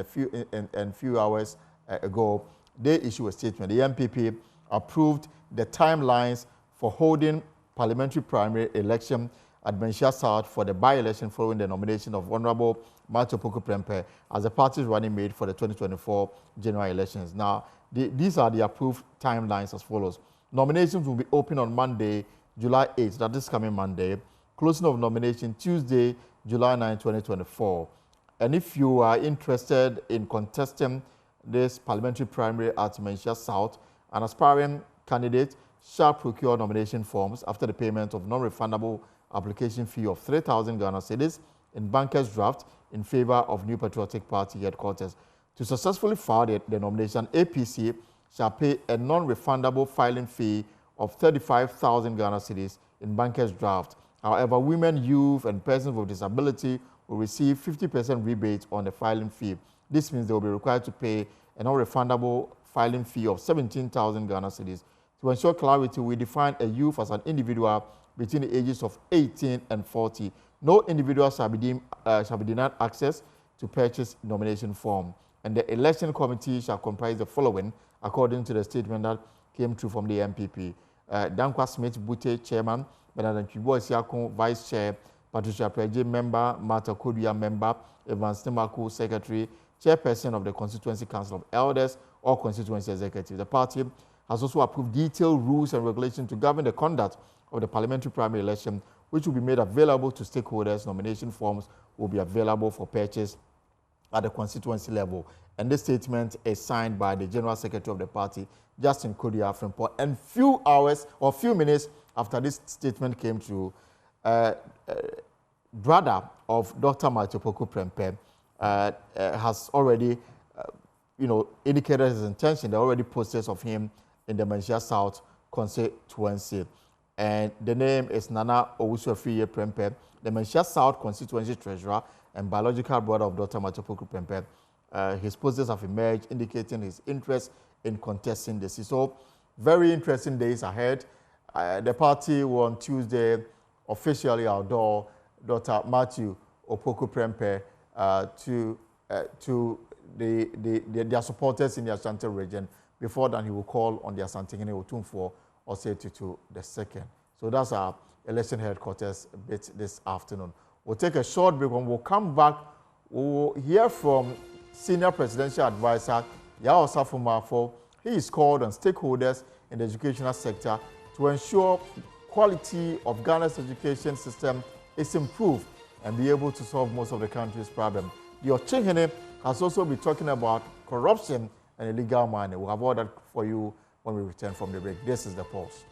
a few hours ago, they issued a statement. The MPP approved the timelines for holding parliamentary primary election at Manhyia South for the by-election following the nomination of Honorable Matthew Opoku Prempeh as the party's running mate for the 2024 general elections. Now, these are the approved timelines as follows. Nominations will be open on Monday, July 8th, that is coming Monday. Closing of nomination Tuesday, July 9, 2024. And if you are interested in contesting this parliamentary primary at Manhyia South, an aspiring candidate shall procure nomination forms after the payment of non-refundable application fee of 3,000 Ghana cedis in banker's draft in favor of New Patriotic Party headquarters. To successfully file the nomination, APC shall pay a non-refundable filing fee of 35,000 Ghana cedis in banker's draft. However, women, youth, and persons with disability will receive 50% rebate on the filing fee. This means they will be required to pay a non-refundable filing fee of 17,000 Ghana cedis. To ensure clarity, we define a youth as an individual between the ages of 18 and 40. No individual shall be denied access to purchase nomination form. And the election committee shall comprise the following, according to the statement that came through from the MPP. Dankwa Smith Bute, Chairman; Bernard Chibo Esiako, Vice Chair; Patricia Preje, Member; Martha Kodia, Member; Evans Temaku, Secretary; Chairperson of the Constituency Council of Elders or Constituency Executive. The party has also approved detailed rules and regulations to govern the conduct of the parliamentary primary election, which will be made available to stakeholders. Nomination forms will be available for purchase at the constituency level. And this statement is signed by the General Secretary of the party, Justin Kodia Frimpong. And few hours or few minutes after this statement came through, brother of Dr. Matthew Opoku Prempeh has already, indicated his intention. There are already posters of him in the Manhyia South constituency. And the name is Nana Owusu-Afriye Prempeh, the Manhyia South constituency treasurer and biological brother of Dr. Matthew Opoku Prempeh. His posters have emerged indicating his interest in contesting this. So, very interesting days ahead. The party will on Tuesday officially outdoor Dr. Matthew Opoku Prempeh to their supporters in the Ashanti region. Before that, he will call on the Asantehene Otumfuo Osei-Tutu II. So that's our election headquarters bit this afternoon. We'll take a short break. When we'll come back, we'll hear from Senior Presidential Advisor Yao Safo-Mafo. He is called on stakeholders in the educational sector to ensure quality of Ghana's education system is improved and be able to solve most of the country's problems. The Ochehene has also been talking about corruption and illegal money. We'll have all that for you when we return from the break. This is The Pulse.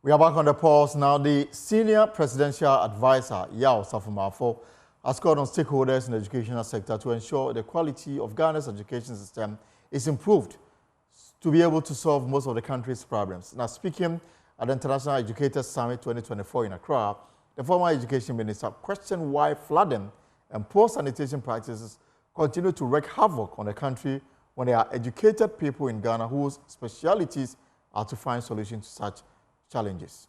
We are back on the pause now. The senior presidential advisor, Yao Safumafo, has called on stakeholders in the educational sector to ensure the quality of Ghana's education system is improved to be able to solve most of the country's problems. Now, speaking at the International Educators Summit 2024 in Accra, the former education minister questioned why flooding and poor sanitation practices continue to wreak havoc on the country when there are educated people in Ghana whose specialities are to find solutions to such challenges.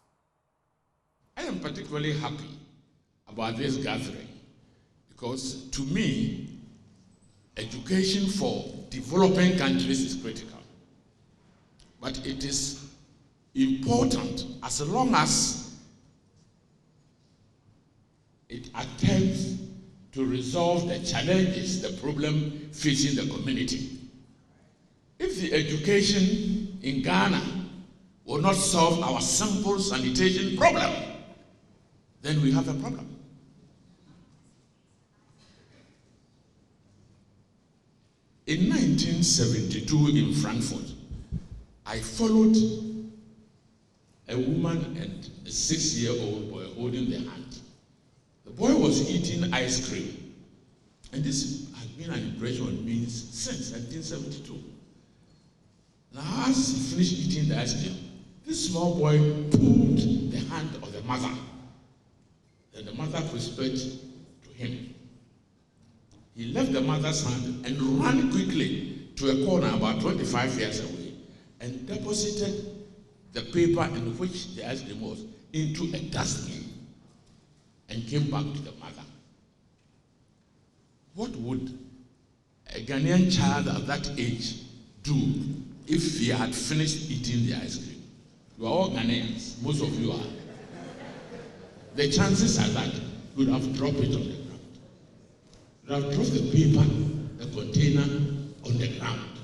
I am particularly happy about this gathering because, to me, education for developing countries is critical. But it is important as long as it attempts to resolve the challenges, the problem facing the community. If the education in Ghana will not solve our simple sanitation problem, then we have a problem. In 1972 in Frankfurt, I followed a woman and a 6-year-old boy holding their hand. The boy was eating ice cream, and this has been an impression on me since 1972. Now, as he finished eating the ice cream, this small boy pulled the hand of the mother. Then the mother whispered to him. He left the mother's hand and ran quickly to a corner about 25 yards away and deposited the paper in which the ice cream was into a dustbin and came back to the mother. What would a Ghanaian child at that age do if he had finished eating the ice cream? You are all Ghanaians, most of you are. The chances are that you would have dropped it on the ground. You would have dropped the paper, the container on the ground.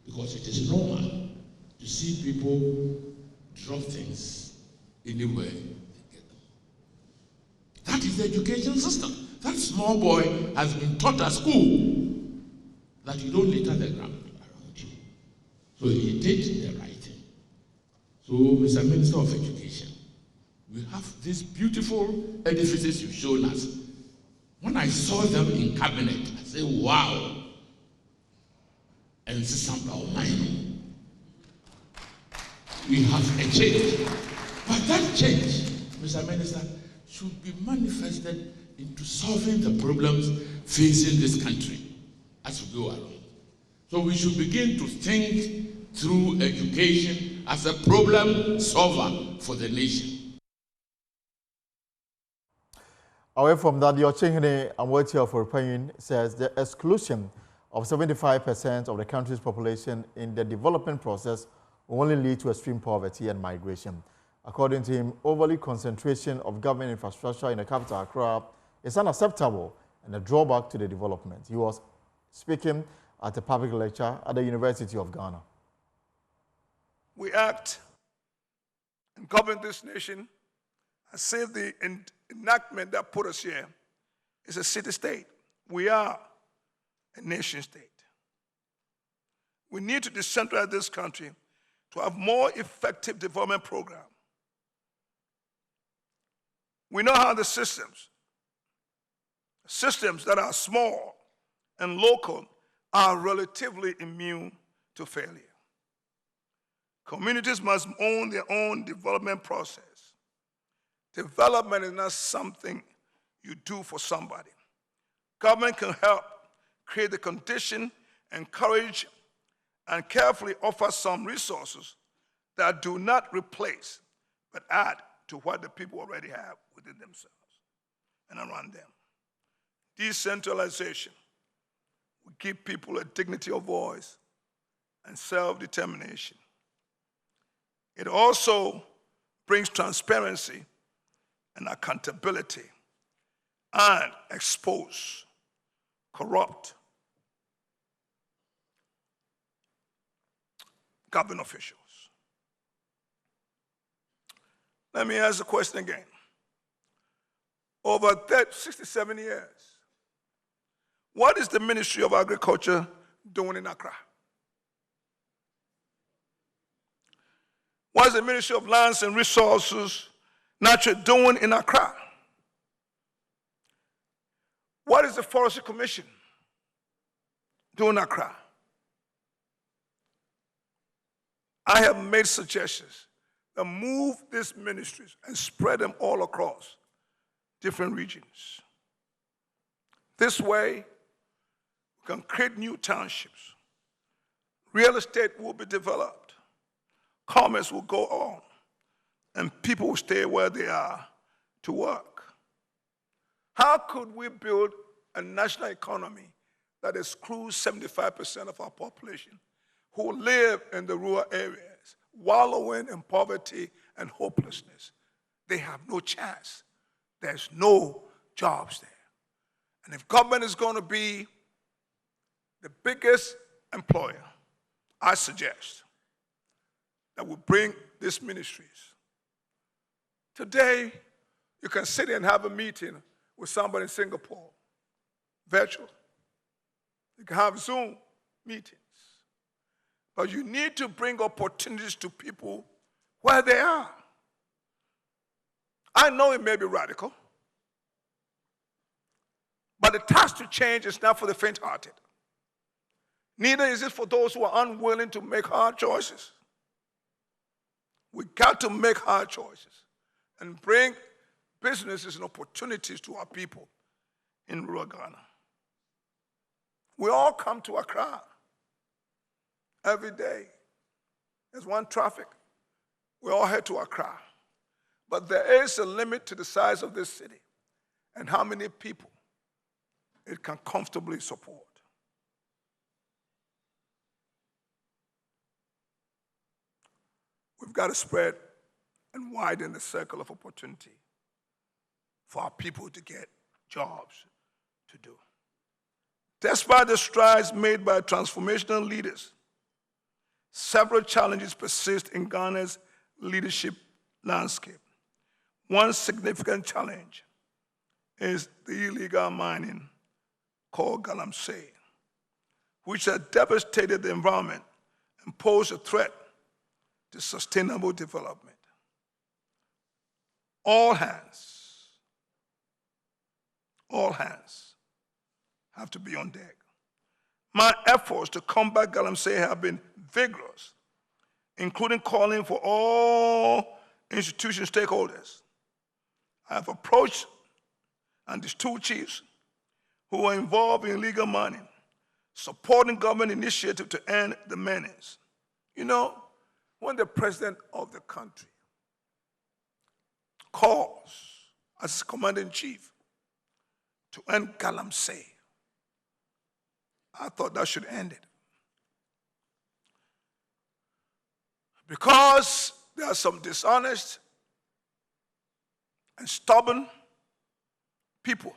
Because it is normal to see people drop things anywhere they get them. That is the education system. That small boy has been taught at school that you don't litter the ground around you. So he did the right thing. So, Mr. Minister of Education, we have these beautiful edifices you've shown us. When I saw them in cabinet, I said, wow. And this is something mine. We have a change. But that change, Mr. Minister, should be manifested into solving the problems facing this country as we go along. So we should begin to think through education as a problem solver for the nation. Away from that, the Ochenhene Amwetia for opinion says the exclusion of 75% of the country's population in the development process will only lead to extreme poverty and migration. According to him, overly concentration of government infrastructure in the capital, Accra, is unacceptable and a drawback to the development. He was speaking at a public lecture at the University of Ghana. We act and govern this nation as if the enactment that put us here is a city-state. We are a nation-state. We need to decentralize this country to have more effective development program. We know how the systems that are small and local are relatively immune to failure. Communities must own their own development process. Development is not something you do for somebody. Government can help create the condition, encourage, and carefully offer some resources that do not replace, but add to what the people already have within themselves and around them. Decentralization will give people a dignity of voice and self-determination. It also brings transparency and accountability and expose corrupt government officials. Let me ask the question again. Over 67 years, what is the Ministry of Agriculture doing in Accra? What is the Ministry of Lands and Resources Natural doing in Accra? What is the Forestry Commission doing in Accra? I have made suggestions that move these ministries and spread them all across different regions. This way, we can create new townships. Real estate will be developed. Commerce will go on. And people will stay where they are to work. How could we build a national economy that excludes 75% of our population who live in the rural areas, wallowing in poverty and hopelessness? They have no chance. There's no jobs there. And if government is going to be the biggest employer, I suggest that we bring these ministries. Today, you can sit and have a meeting with somebody in Singapore, virtual. You can have Zoom meetings. But you need to bring opportunities to people where they are. I know it may be radical, but the task to change is not for the faint-hearted. Neither is it for those who are unwilling to make hard choices. We got to make hard choices and bring businesses and opportunities to our people in rural Ghana. We all come to Accra every day. There's one traffic. We all head to Accra. But there is a limit to the size of this city and how many people it can comfortably support. We've got to spread and widen the circle of opportunity for our people to get jobs to do. Despite the strides made by transformational leaders, several challenges persist in Ghana's leadership landscape. One significant challenge is the illegal mining called galamsey, which has devastated the environment and posed a threat to sustainable development. All hands have to be on deck. My efforts to combat galamsey have been vigorous, including calling for all institution stakeholders. I have approached and these two chiefs who are involved in illegal mining, supporting government initiative to end the menace. You know, when the president of the country calls as commander-in-chief to end galamsey, I thought that should end it. Because there are some dishonest and stubborn people.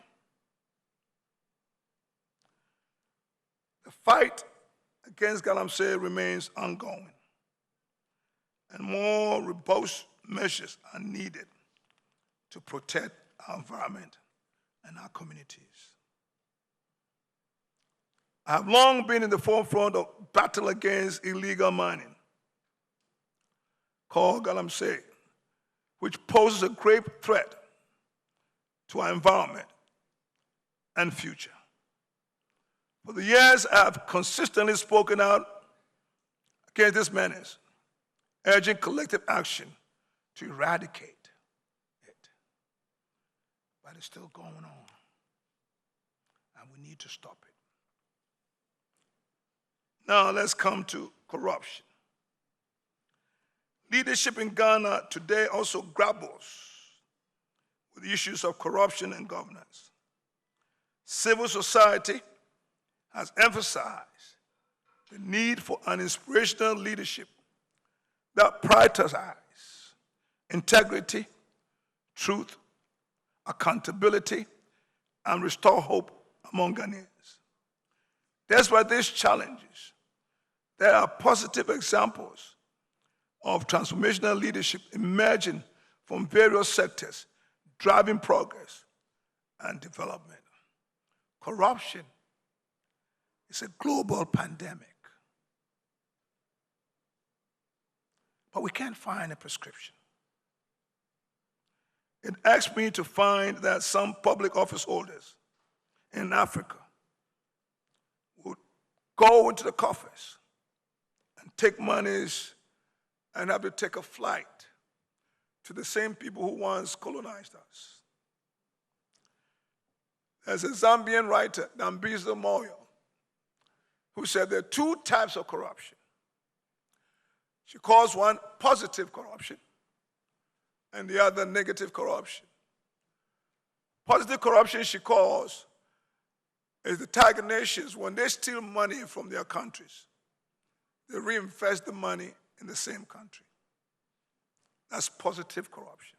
The fight against galamsey remains ongoing, and more robust measures are needed to protect our environment and our communities. I have long been in the forefront of battle against illegal mining, called galamsey, which poses a grave threat to our environment and future. For the years, I have consistently spoken out against this menace, urging collective action to eradicate it. But it's still going on, and we need to stop it. Now let's come to corruption. Leadership in Ghana today also grapples with issues of corruption and governance. Civil society has emphasized the need for an inspirational leadership that prioritizes integrity, truth, accountability, and restore hope among Ghanaians. Despite these challenges, there are positive examples of transformational leadership emerging from various sectors, driving progress and development. Corruption is a global pandemic. but we can't find a prescription. It asked me to find that some public office holders in Africa would go into the coffers and take monies and have to take a flight to the same people who once colonized us. There's a Zambian writer, Dambizo Moyo, who said there are two types of corruption. She calls one positive corruption and the other negative corruption. Positive corruption, she calls, is the tiger nations, when they steal money from their countries, they reinvest the money in the same country. That's positive corruption.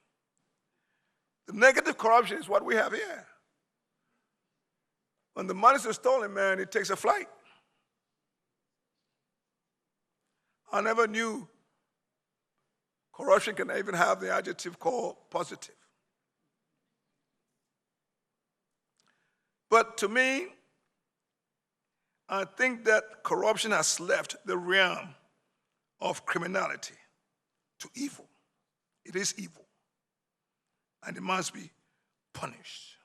The negative corruption is what we have here. When the money is stolen, man, it takes a flight. I never knew corruption can even have the adjective called positive. But to me, I think that corruption has left the realm of criminality to evil. It is evil, and it must be punished.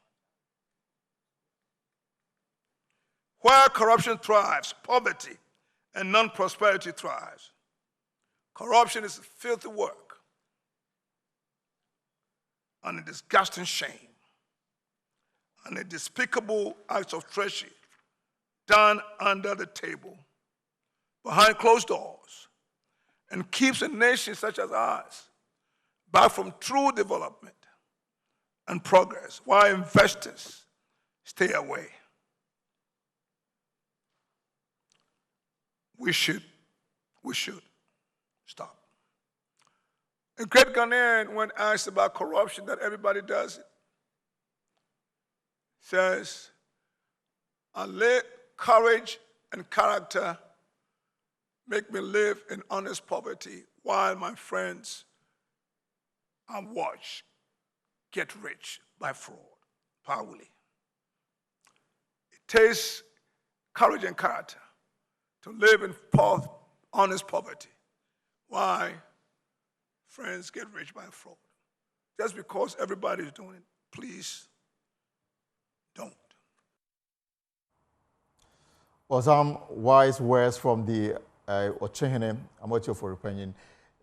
Where corruption thrives, poverty and non-prosperity thrives. Corruption is a filthy work and a disgusting shame and a despicable act of treachery done under the table, behind closed doors, and keeps a nation such as ours back from true development and progress, while investors stay away. We should stop. A great Ghanaian, when asked about corruption, that everybody does it, says, I let courage and character make me live in honest poverty while my friends I watch get rich by fraud, powerfully. It takes courage and character to live in honest poverty. Why? Friends get rich by fraud. Just because everybody's doing it, please don't. Well, some wise words from the Ochehene. I'm waiting for your opinion.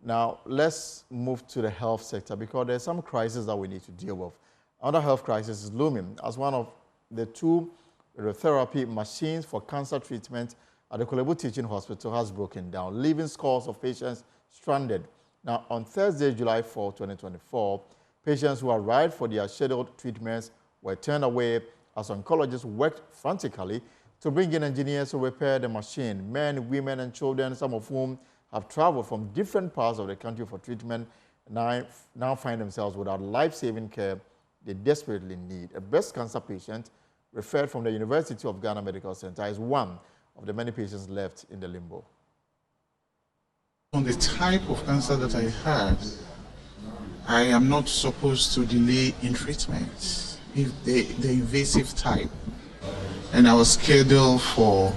Now, let's move to the health sector because there's some crises that we need to deal with. Another health crisis is looming as one of the two radiotherapy machines for cancer treatment at the Kolebu Teaching Hospital has broken down, leaving scores of patients stranded. Now, on Thursday, July 4, 2024, patients who arrived for their scheduled treatments were turned away as oncologists worked frantically to bring in engineers to repair the machine. Men, women, and children, some of whom have traveled from different parts of the country for treatment, now find themselves without life-saving care they desperately need. A breast cancer patient referred from the University of Ghana Medical Center is one of the many patients left in the limbo. On the type of cancer that I had, I am not supposed to delay in treatment. If the invasive type, and I was scheduled for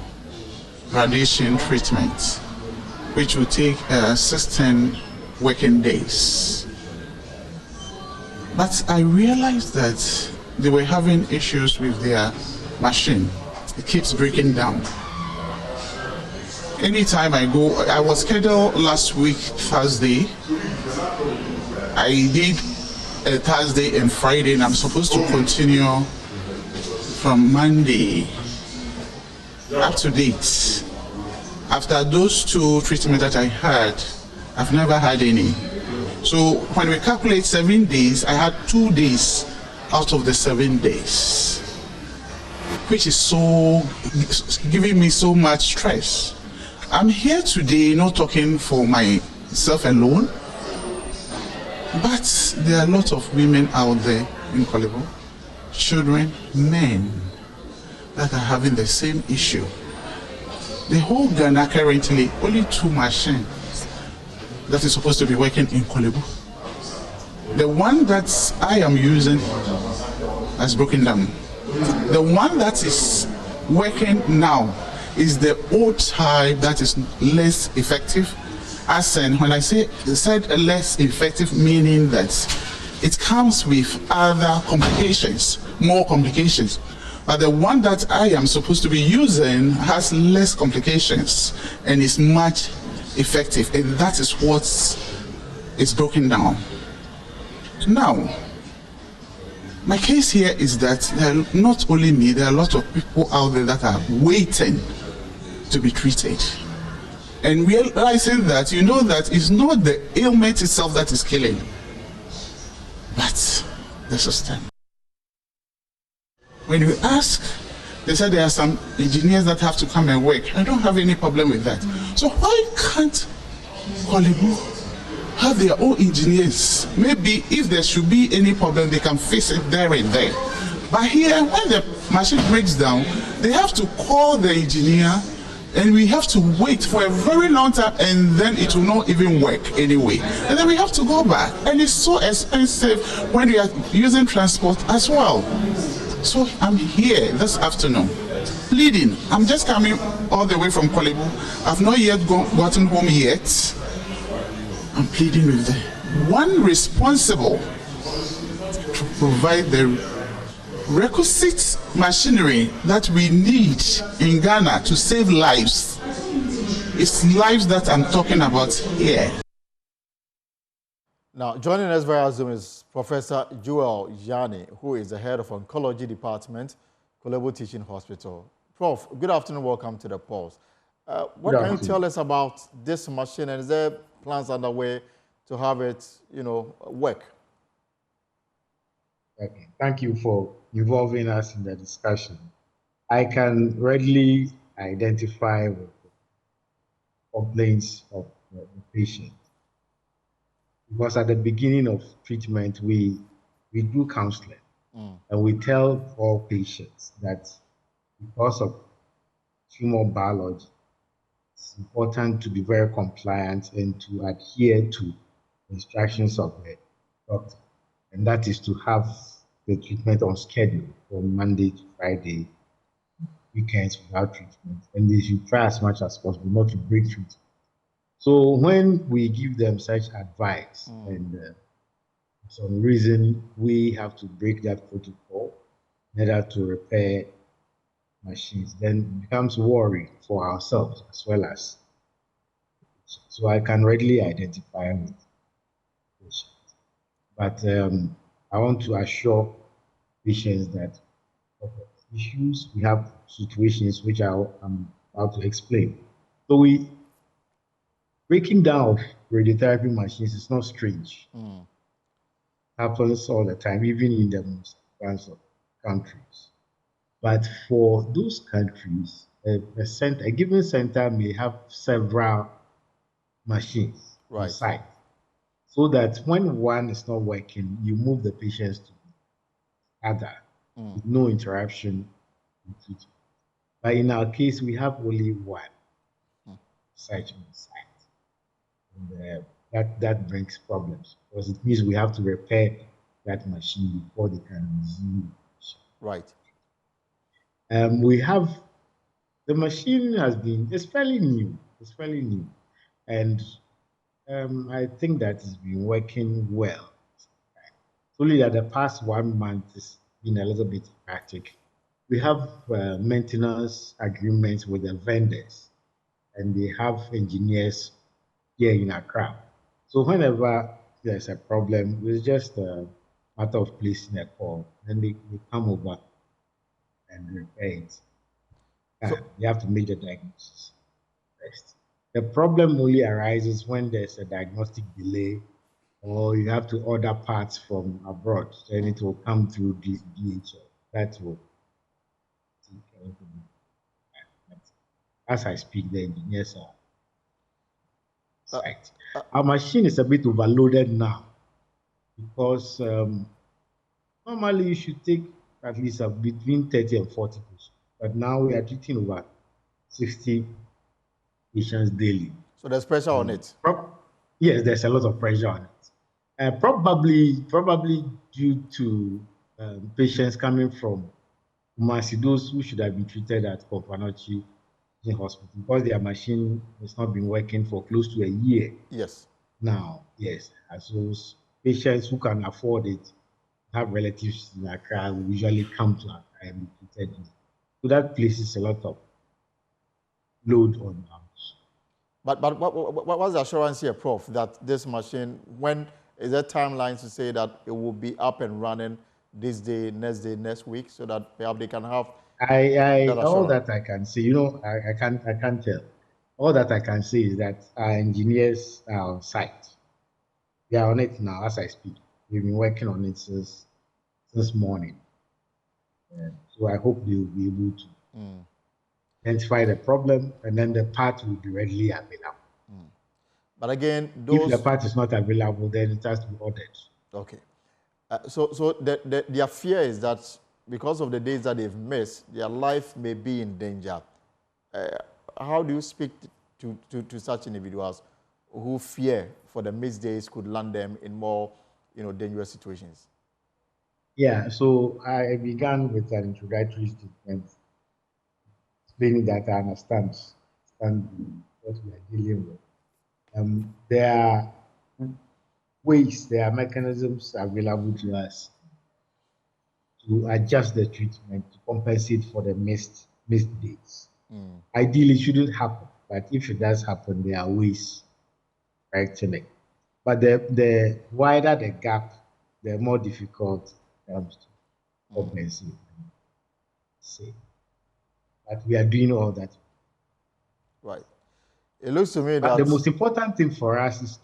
radiation treatment, which will take 16 working days. But I realized that they were having issues with their machine. It keeps breaking down. Anytime I go, I was scheduled last week, Thursday. I did a Thursday and Friday, and I'm supposed to continue from Monday up to date. After those two treatments that I had, I've never had any. So when we calculate 7 days, I had 2 days out of the 7 days, which is so giving me so much stress. I'm here today not talking for myself alone, but there are a lot of women out there in Kolebu, children, men, that are having the same issue. The whole Ghana currently, only 2 machines that is supposed to be working in Kolebu. The one that I am using has broken down. The one that is working now is the old type that is less effective ASEN, when I said less effective, meaning that it comes with other complications, more complications. But the one that I am supposed to be using has less complications and is much effective, and that is what is broken down. Now, my case here is that not only me, there are a lot of people out there that are waiting to be treated. And realizing that, you know, that it's not the ailment itself that is killing, but the system. When you ask, they said there are some engineers that have to come and work. I don't have any problem with that. So why can't Kolebu have their own engineers? Maybe if there should be any problem, they can fix it there and there. But here, when the machine breaks down, they have to call the engineer, and we have to wait for a very long time, and then it will not even work anyway. And then we have to go back. And it's so expensive when we are using transport as well. So I'm here this afternoon, pleading. I'm just coming all the way from Kolebu. I've not yet gotten home yet. I'm pleading with the one responsible to provide the requisite machinery that we need in Ghana to save lives. It's lives that I'm talking about here. Now, joining us via Zoom is Professor Joel Jani, who is the head of Oncology Department, Kolebu Teaching Hospital. Prof, good afternoon, welcome to the Pulse. What can you tell us about this machine, and is there plans underway to have it, work? Okay. Thank you for involving us in the discussion. I can readily identify with the complaints of the patient, because at the beginning of treatment, we do counseling, and we tell all patients that because of tumor biology, it's important to be very compliant and to adhere to instructions of the doctor, and that is to have the treatment on schedule from Monday to Friday, weekends without treatment, and they should try as much as possible not to break treatment. So when we give them such advice, and for some reason we have to break that protocol in order to repair machines, then it becomes worry for ourselves as well as. So I can readily identify with patients. But I want to assure patients that issues, we have situations which I'm about to explain. So breaking down of radiotherapy machines is not strange. Happens all the time, even in the most advanced countries. But for those countries, a given center may have several machines on site, so that when one is not working, you move the patients to the other with no interruption in treatment. But in our case, we have only one such site. And that brings problems, because it means we have to repair that machine before they can resume. Right. We have, the machine it's fairly new. It's fairly new. And I think that it's been working well. It's only that the past 1 month has been a little bit erratic. We have maintenance agreements with the vendors, and they have engineers here in Accra. So whenever there's a problem, it's just a matter of placing a call, and they come over and repair it. You have to make the diagnosis first. The problem only arises when there's a diagnostic delay, or you have to order parts from abroad, then it will come through DHL. That will take care of it. As I speak, the engineers are site. Our machine is a bit overloaded now, because normally you should take at least between 30 and 40 patients, but now we are treating over 60 patients daily. So there's pressure on it? Yes, there's a lot of pressure on it. Probably due to patients coming from Kumasi, those who should have been treated at Kopanochi hospital because their machine has not been working for close to a year. Yes. Now, yes. As those patients who can afford it, have relatives in Accra, will usually come to Accra and be treated. So that places a lot of load on us. But what's the assurance here, Prof, that this machine, when is there timelines to say that it will be up and running this day, next week, so that perhaps they can have all that I can say, you know, I can't tell. All that I can say is that our engineers are on site. They are on it now as I speak. We've been working on it since morning. So I hope they will be able to identify the problem, and then the part will be readily available. But again, if the part is not available, then it has to be ordered. Okay. So their fear is that because of the days that they've missed, their life may be in danger. How do you speak to such individuals who fear for the missed days could land them in more, dangerous situations? Yeah, so I began with an introductory statement explaining that I understand what we are dealing with. There are ways, there are mechanisms available to us to adjust the treatment to compensate for the missed days. Ideally, it shouldn't happen, but if it does happen, there are ways correcting it. But the wider the gap, the more difficult it becomes to compensate. But we are doing all that. Right. It looks to me but that the most important thing for us is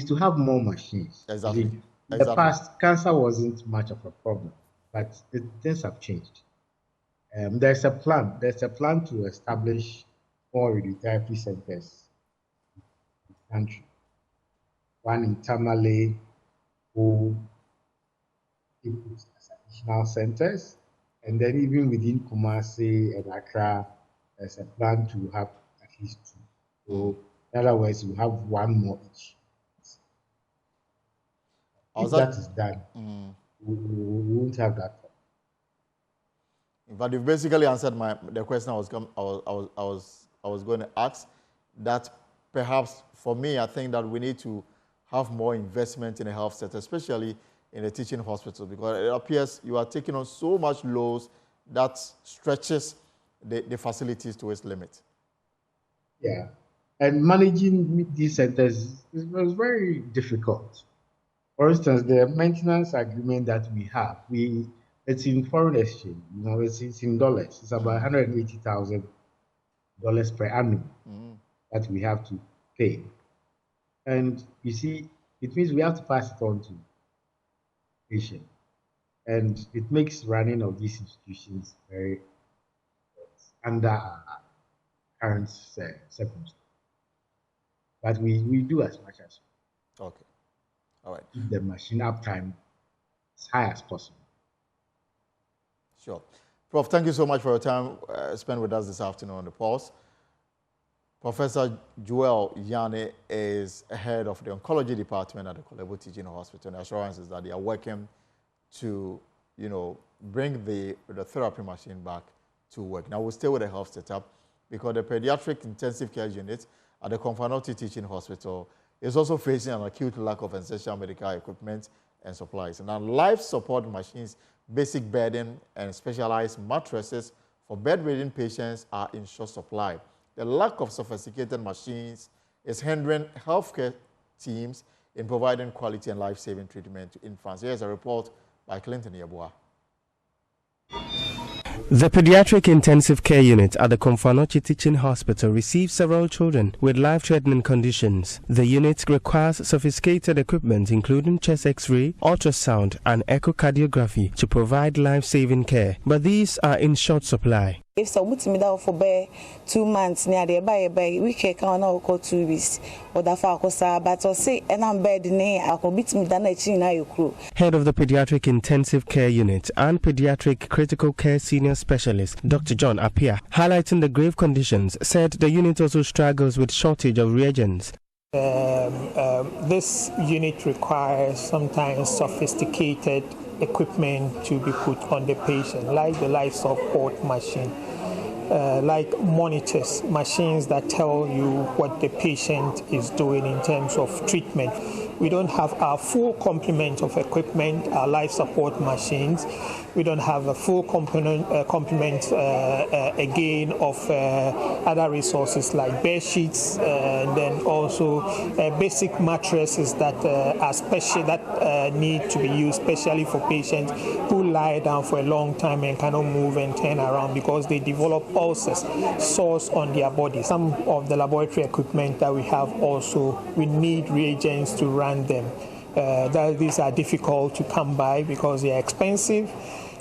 to have more machines. Exactly. In the past, cancer wasn't much of a problem, but things have changed. There's a plan to establish more radiotherapy centers in the country. One in Tamale, who as additional centers, and then even within Kumasi and Accra, there's a plan to have at least 2. So, in other words, we have 1 more each. If that is done, we won't have that problem. But you've basically answered the question I was going to ask. That perhaps for me, I think that we need to have more investment in the health sector, especially in the teaching hospital, because it appears you are taking on so much loads that stretches the facilities to its limit. Yeah, and managing these centers was very difficult. For instance, the maintenance agreement that we have, it's in foreign exchange. It's in dollars. It's about $180,000 per annum that we have to pay. And you see, it means we have to pass it on to patient, and it makes running of these institutions very under our current circumstances. But we do as much as we can. Okay. All right. Keep the machine uptime as high as possible. Sure. Prof, thank you so much for your time spent with us this afternoon on The Pulse. Professor Joel Yane is head of the oncology department at the Kolebu Teaching Hospital. The assurance is that they are working to, bring the therapy machine back to work. Now, we'll stay with the health setup because the pediatric intensive care unit at the Konfanoti Teaching Hospital is also facing an acute lack of essential medical equipment and supplies. Now, life support machines, basic bedding, and specialized mattresses for bedridden patients are in short supply. The lack of sophisticated machines is hindering healthcare teams in providing quality and life-saving treatment to infants. Here's a report by Clinton Yabua. The pediatric intensive care unit at the Konfanochi Teaching Hospital receives several children with life-threatening conditions. The unit requires sophisticated equipment including chest x-ray, ultrasound and echocardiography to provide life-saving care, but these are in short supply. If someone me down for 2 months near the by we can now go 2 weeks or the facosa, but or say and I'm bed ne I could beat me than a chin crew. Head of the pediatric intensive care unit and pediatric critical care senior specialist, Dr. John Apia, highlighting the grave conditions, said the unit also struggles with shortage of reagents. This unit requires sometimes sophisticated equipment to be put on the patient, like the life support machine. like monitors, machines that tell you what the patient is doing in terms of treatment. We don't have our full complement of equipment, our life support machines. We don't have a full complement again of other resources like bed sheets, and then also basic mattresses that are special, that need to be used specially for patients who lie down for a long time and cannot move and turn around because they develop ulcers, sores on their body. Some of the laboratory equipment that we have also, we need reagents to run them. These are difficult to come by because they are expensive.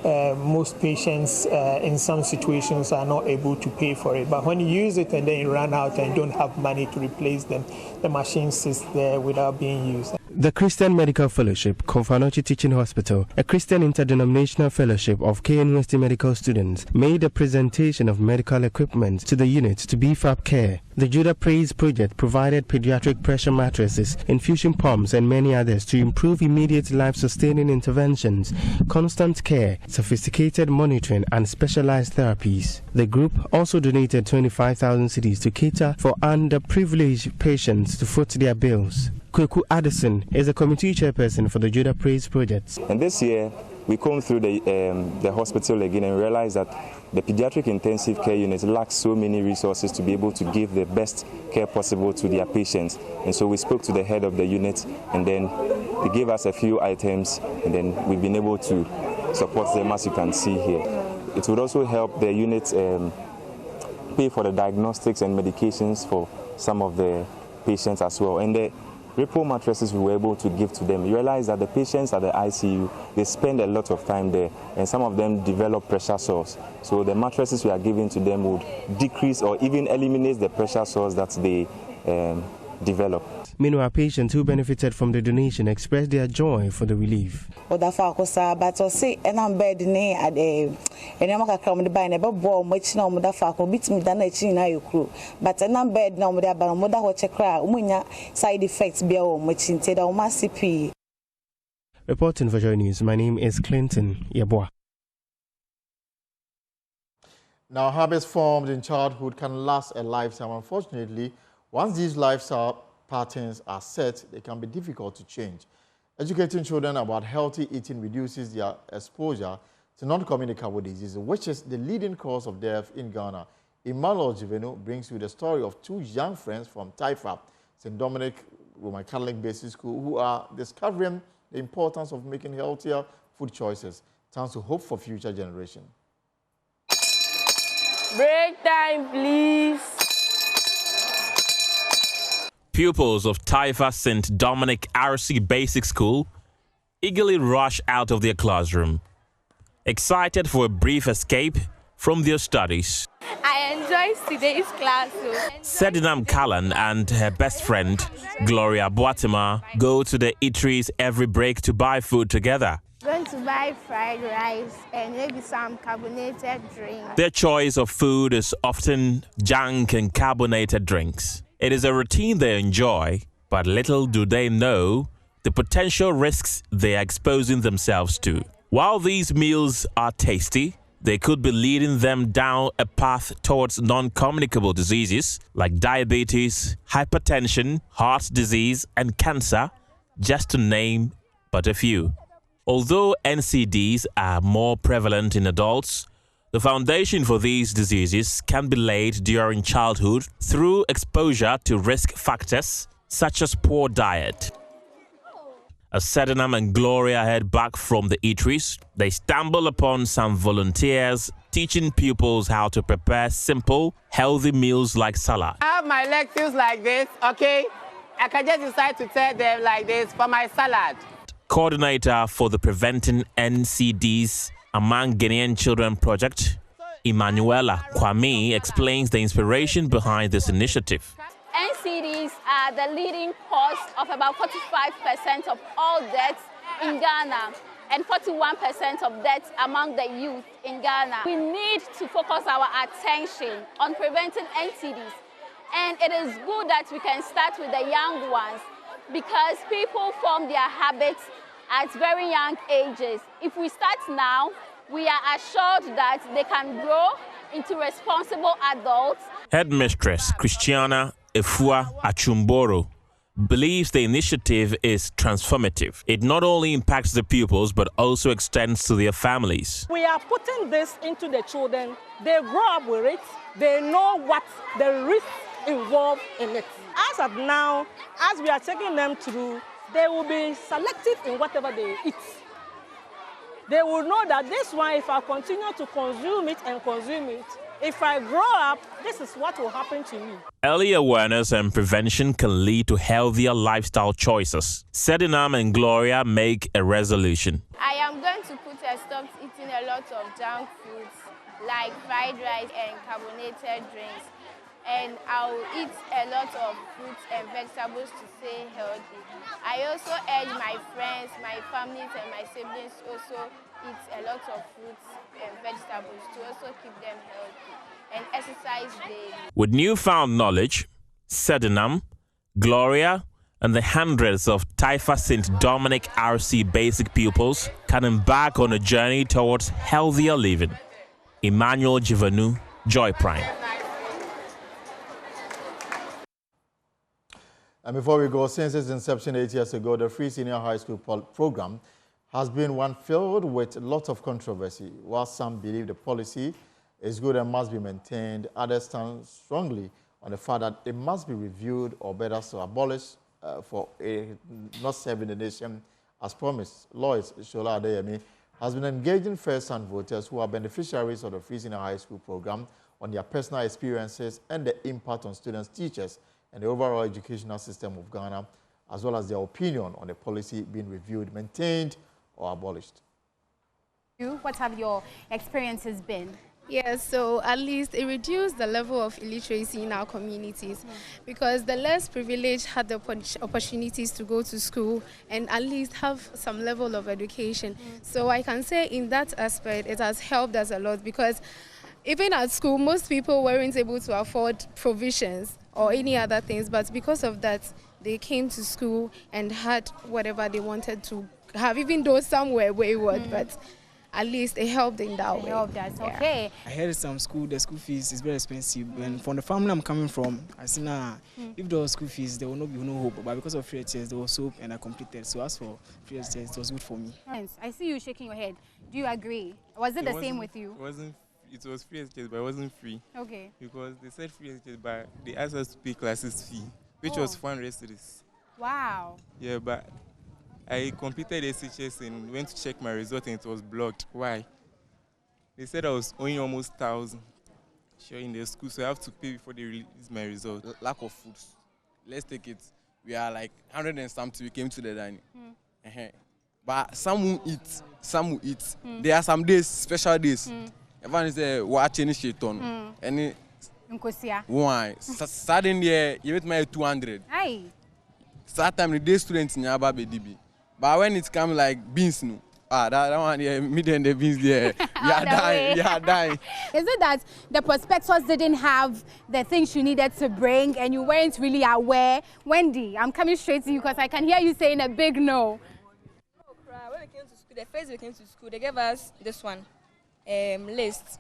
Most patients in some situations are not able to pay for it. But when you use it and then you run out and don't have money to replace them, the machine sits there without being used. The Christian Medical Fellowship, Confanochi Teaching Hospital, a Christian interdenominational fellowship of KNUST medical students, made a presentation of medical equipment to the unit to beef up care. The Judah Praise Project provided pediatric pressure mattresses, infusion pumps, and many others to improve immediate life-sustaining interventions, constant care, sophisticated monitoring, and specialized therapies. The group also donated 25,000 cedis to cater for underprivileged patients to foot their bills. Kweku Addison is a committee chairperson for the Judah Praise Project. And this year, we come through the hospital again and realize that the pediatric intensive care unit lacks so many resources to be able to give the best care possible to their patients. And so we spoke to the head of the unit, and then they gave us a few items, and then we've been able to support them, as you can see here. It would also help the unit pay for the diagnostics and medications for some of the patients as well. And the Ripple mattresses we were able to give to them. You realize that the patients at the ICU, they spend a lot of time there, and some of them develop pressure sores. So the mattresses we are giving to them would decrease or even eliminate the pressure sores that they develop. Meanwhile, patients who benefited from the donation expressed their joy for the relief. But I say, and I'm bed ne at a Namaka come the bine about ball, much no mother faco beats me than a china you crew. But an bed no mother, but mother watch a cry, munya side effects be all much in Teda Massipi. Reporting for Joy News, my name is Clinton Yeboah. Now, habits formed in childhood can last a lifetime. Unfortunately, once these lifestyle patterns are set, they can be difficult to change. Educating children about healthy eating reduces their exposure to non-communicable diseases, which is the leading cause of death in Ghana. Emmanuel Jivenu brings you the story of two young friends from Taifa, St. Dominic Roman Catholic Basic School, who are discovering the importance of making healthier food choices. Time to hope for future generations. Break time, please. Pupils of Taifa St. Dominic RC Basic School eagerly rush out of their classroom, excited for a brief escape from their studies. I enjoyed today's class. Sedinam Kallan and her best friend, Gloria Boatima, go to the eateries every break to buy food together. Going to buy fried rice and maybe some carbonated drink. Their choice of food is often junk and carbonated drinks. It is a routine they enjoy, but little do they know the potential risks they are exposing themselves to. While these meals are tasty, they could be leading them down a path towards non-communicable diseases like diabetes, hypertension, heart disease, and cancer, just to name but a few. Although NCDs are more prevalent in adults, the foundation for these diseases can be laid during childhood through exposure to risk factors such as poor diet. As Sedinam and Gloria head back from the eateries, they stumble upon some volunteers teaching pupils how to prepare simple, healthy meals like salad. I have my lentils like this, okay? I can just decide to tell them like this for my salad. Coordinator for the Preventing NCDs Among Ghanaian Children project, Emanuela Kwame, explains the inspiration behind this initiative. NCDs are the leading cause of about 45% of all deaths in Ghana and 41% of deaths among the youth in Ghana. We need to focus our attention on preventing NCDs, and it is good that we can start with the young ones because people form their habits at very young ages. If we start now, we are assured that they can grow into responsible adults. Headmistress Christiana Efua Achumboro believes the initiative is transformative. It not only impacts the pupils, but also extends to their families. We are putting this into the children. They grow up with it. They know what the risks involved in it. As of now, as we are taking them through, they will be selective in whatever they eat. They will know that this one, if I continue to consume it and consume it, if I grow up, this is what will happen to me. Early awareness and prevention can lead to healthier lifestyle choices. Sedinam and Gloria make a resolution. I am going to put a stop to eating a lot of junk foods like fried rice and carbonated drinks. And I'll eat a lot of fruits and vegetables to stay healthy. I also urge my friends, my families, and my siblings also eat a lot of fruits and vegetables to also keep them healthy and exercise daily. With newfound knowledge, Sedinam, Gloria, and the hundreds of Taifa St. Dominic RC basic pupils can embark on a journey towards healthier living. Emmanuel Jivanu, Joy Prime. And before we go, since its inception 8 years ago, the Free Senior High School program has been one filled with lots of controversy. While some believe the policy is good and must be maintained, others stand strongly on the fact that it must be reviewed or better so abolished for not serving the nation as promised. Lois Shola Adeyemi has been engaging first-hand voters who are beneficiaries of the Free Senior High School program on their personal experiences and the impact on students, teachers, and the overall educational system of Ghana, as well as their opinion on the policy being reviewed, maintained, or abolished. What have your experiences been? Yes, so at least it reduced the level of illiteracy in our communities because the less privileged had the opportunities to go to school and at least have some level of education. So I can say in that aspect it has helped us a lot because even at school most people weren't able to afford provisions or any other things, but because of that they came to school and had whatever they wanted to have, even though some were wayward, but at least it helped in that way. Helped us. Okay. I heard some school, the school fees is very expensive. And from the family I'm coming from, I see now, if there was school fees, there will not be no hope. But because of free HS, there was hope and I completed. So as for free HS, it was good for me. I see you shaking your head. Do you agree? Was it the same with you? It was free HS, but it wasn't free. Okay. Because they said free HS, but they asked us to pay classes fee, which was 400 cedis. Wow. Yeah, but I completed SHS and went to check my result and it was blocked. Why? They said I was owing almost 1,000 sure in the school, so I have to pay before they release my result. Lack of food. Let's take it. We are like 100 and something. We came to the dining. But some will eat. Some will eat. There are some days, special days. Everyone is watching shit on. And why? Suddenly, you get my 200. Aye. Sometimes the day students in Yaba BDB. But when it comes like beans, no. That one, yeah, me and the beans there. We are dying. We are dying. Is it that the prospectus didn't have the things you needed to bring and you weren't really aware? Wendy, I'm coming straight to you because I can hear you saying a big no. When we came to school, the first we came to school, they gave us this one list.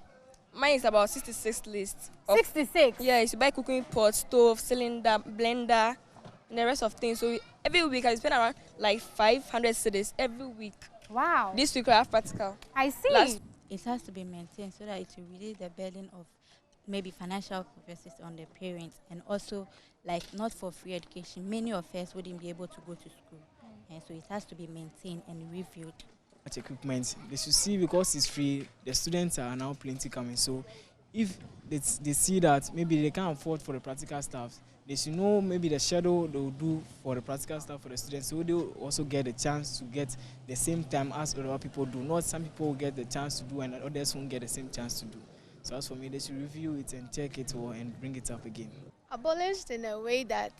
Mine is about 66 lists. 66? Yeah, you buy cooking pot, stove, cylinder, blender, and the rest of things. So every week I spend around like 500 cedis every week. Wow. This week I have practical. I see. It has to be maintained so that it will release the burden of maybe financial purposes on the parents, and also like not for free education. Many of us wouldn't be able to go to school. And so it has to be maintained and reviewed. Equipment, they should see, because it's free, the students are now plenty coming. So if they see that maybe they can't afford for the practical staff, they should know maybe the schedule they will do for the practical staff for the students, so they will also get a chance to get the same time as other people do. Not some people will get the chance to do and others won't get the same chance to do. So as for me, they should review it and check it and bring it up again. Abolished in a way that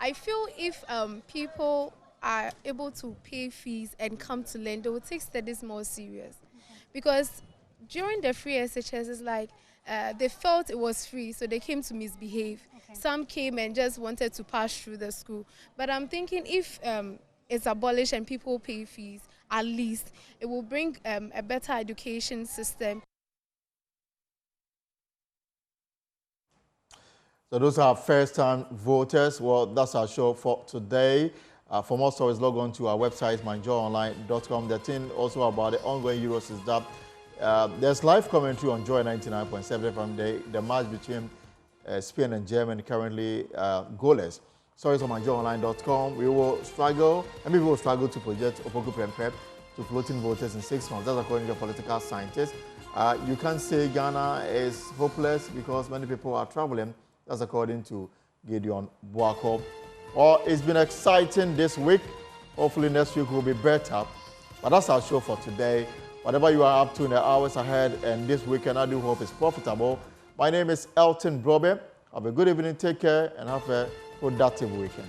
I feel if people are able to pay fees and come to learn, they will take studies more serious. Because during the free SHS, it's like they felt it was free, so they came to misbehave. Some came and just wanted to pass through the school. But I'm thinking if it's abolished and people pay fees, at least it will bring a better education system. So those are first-time voters. Well, that's our show for today. For more stories, log on to our website, manhyiaonline.com. The thing also about the ongoing Euros is that there's live commentary on Joy 99.7 from the match between Spain and Germany, currently goalless. Stories on manhyiaonline.com. We will struggle, and we will struggle to project Opoku Prempeh to floating voters in 6 months. That's according to a political scientist. You can't say Ghana is hopeless because many people are traveling. That's according to Gideon Boako. Well, it's been exciting this week. Hopefully next week will be better. But that's our show for today. Whatever you are up to in the hours ahead and this weekend, I do hope it's profitable. My name is Elton Brobe. Have a good evening, take care, and have a productive weekend.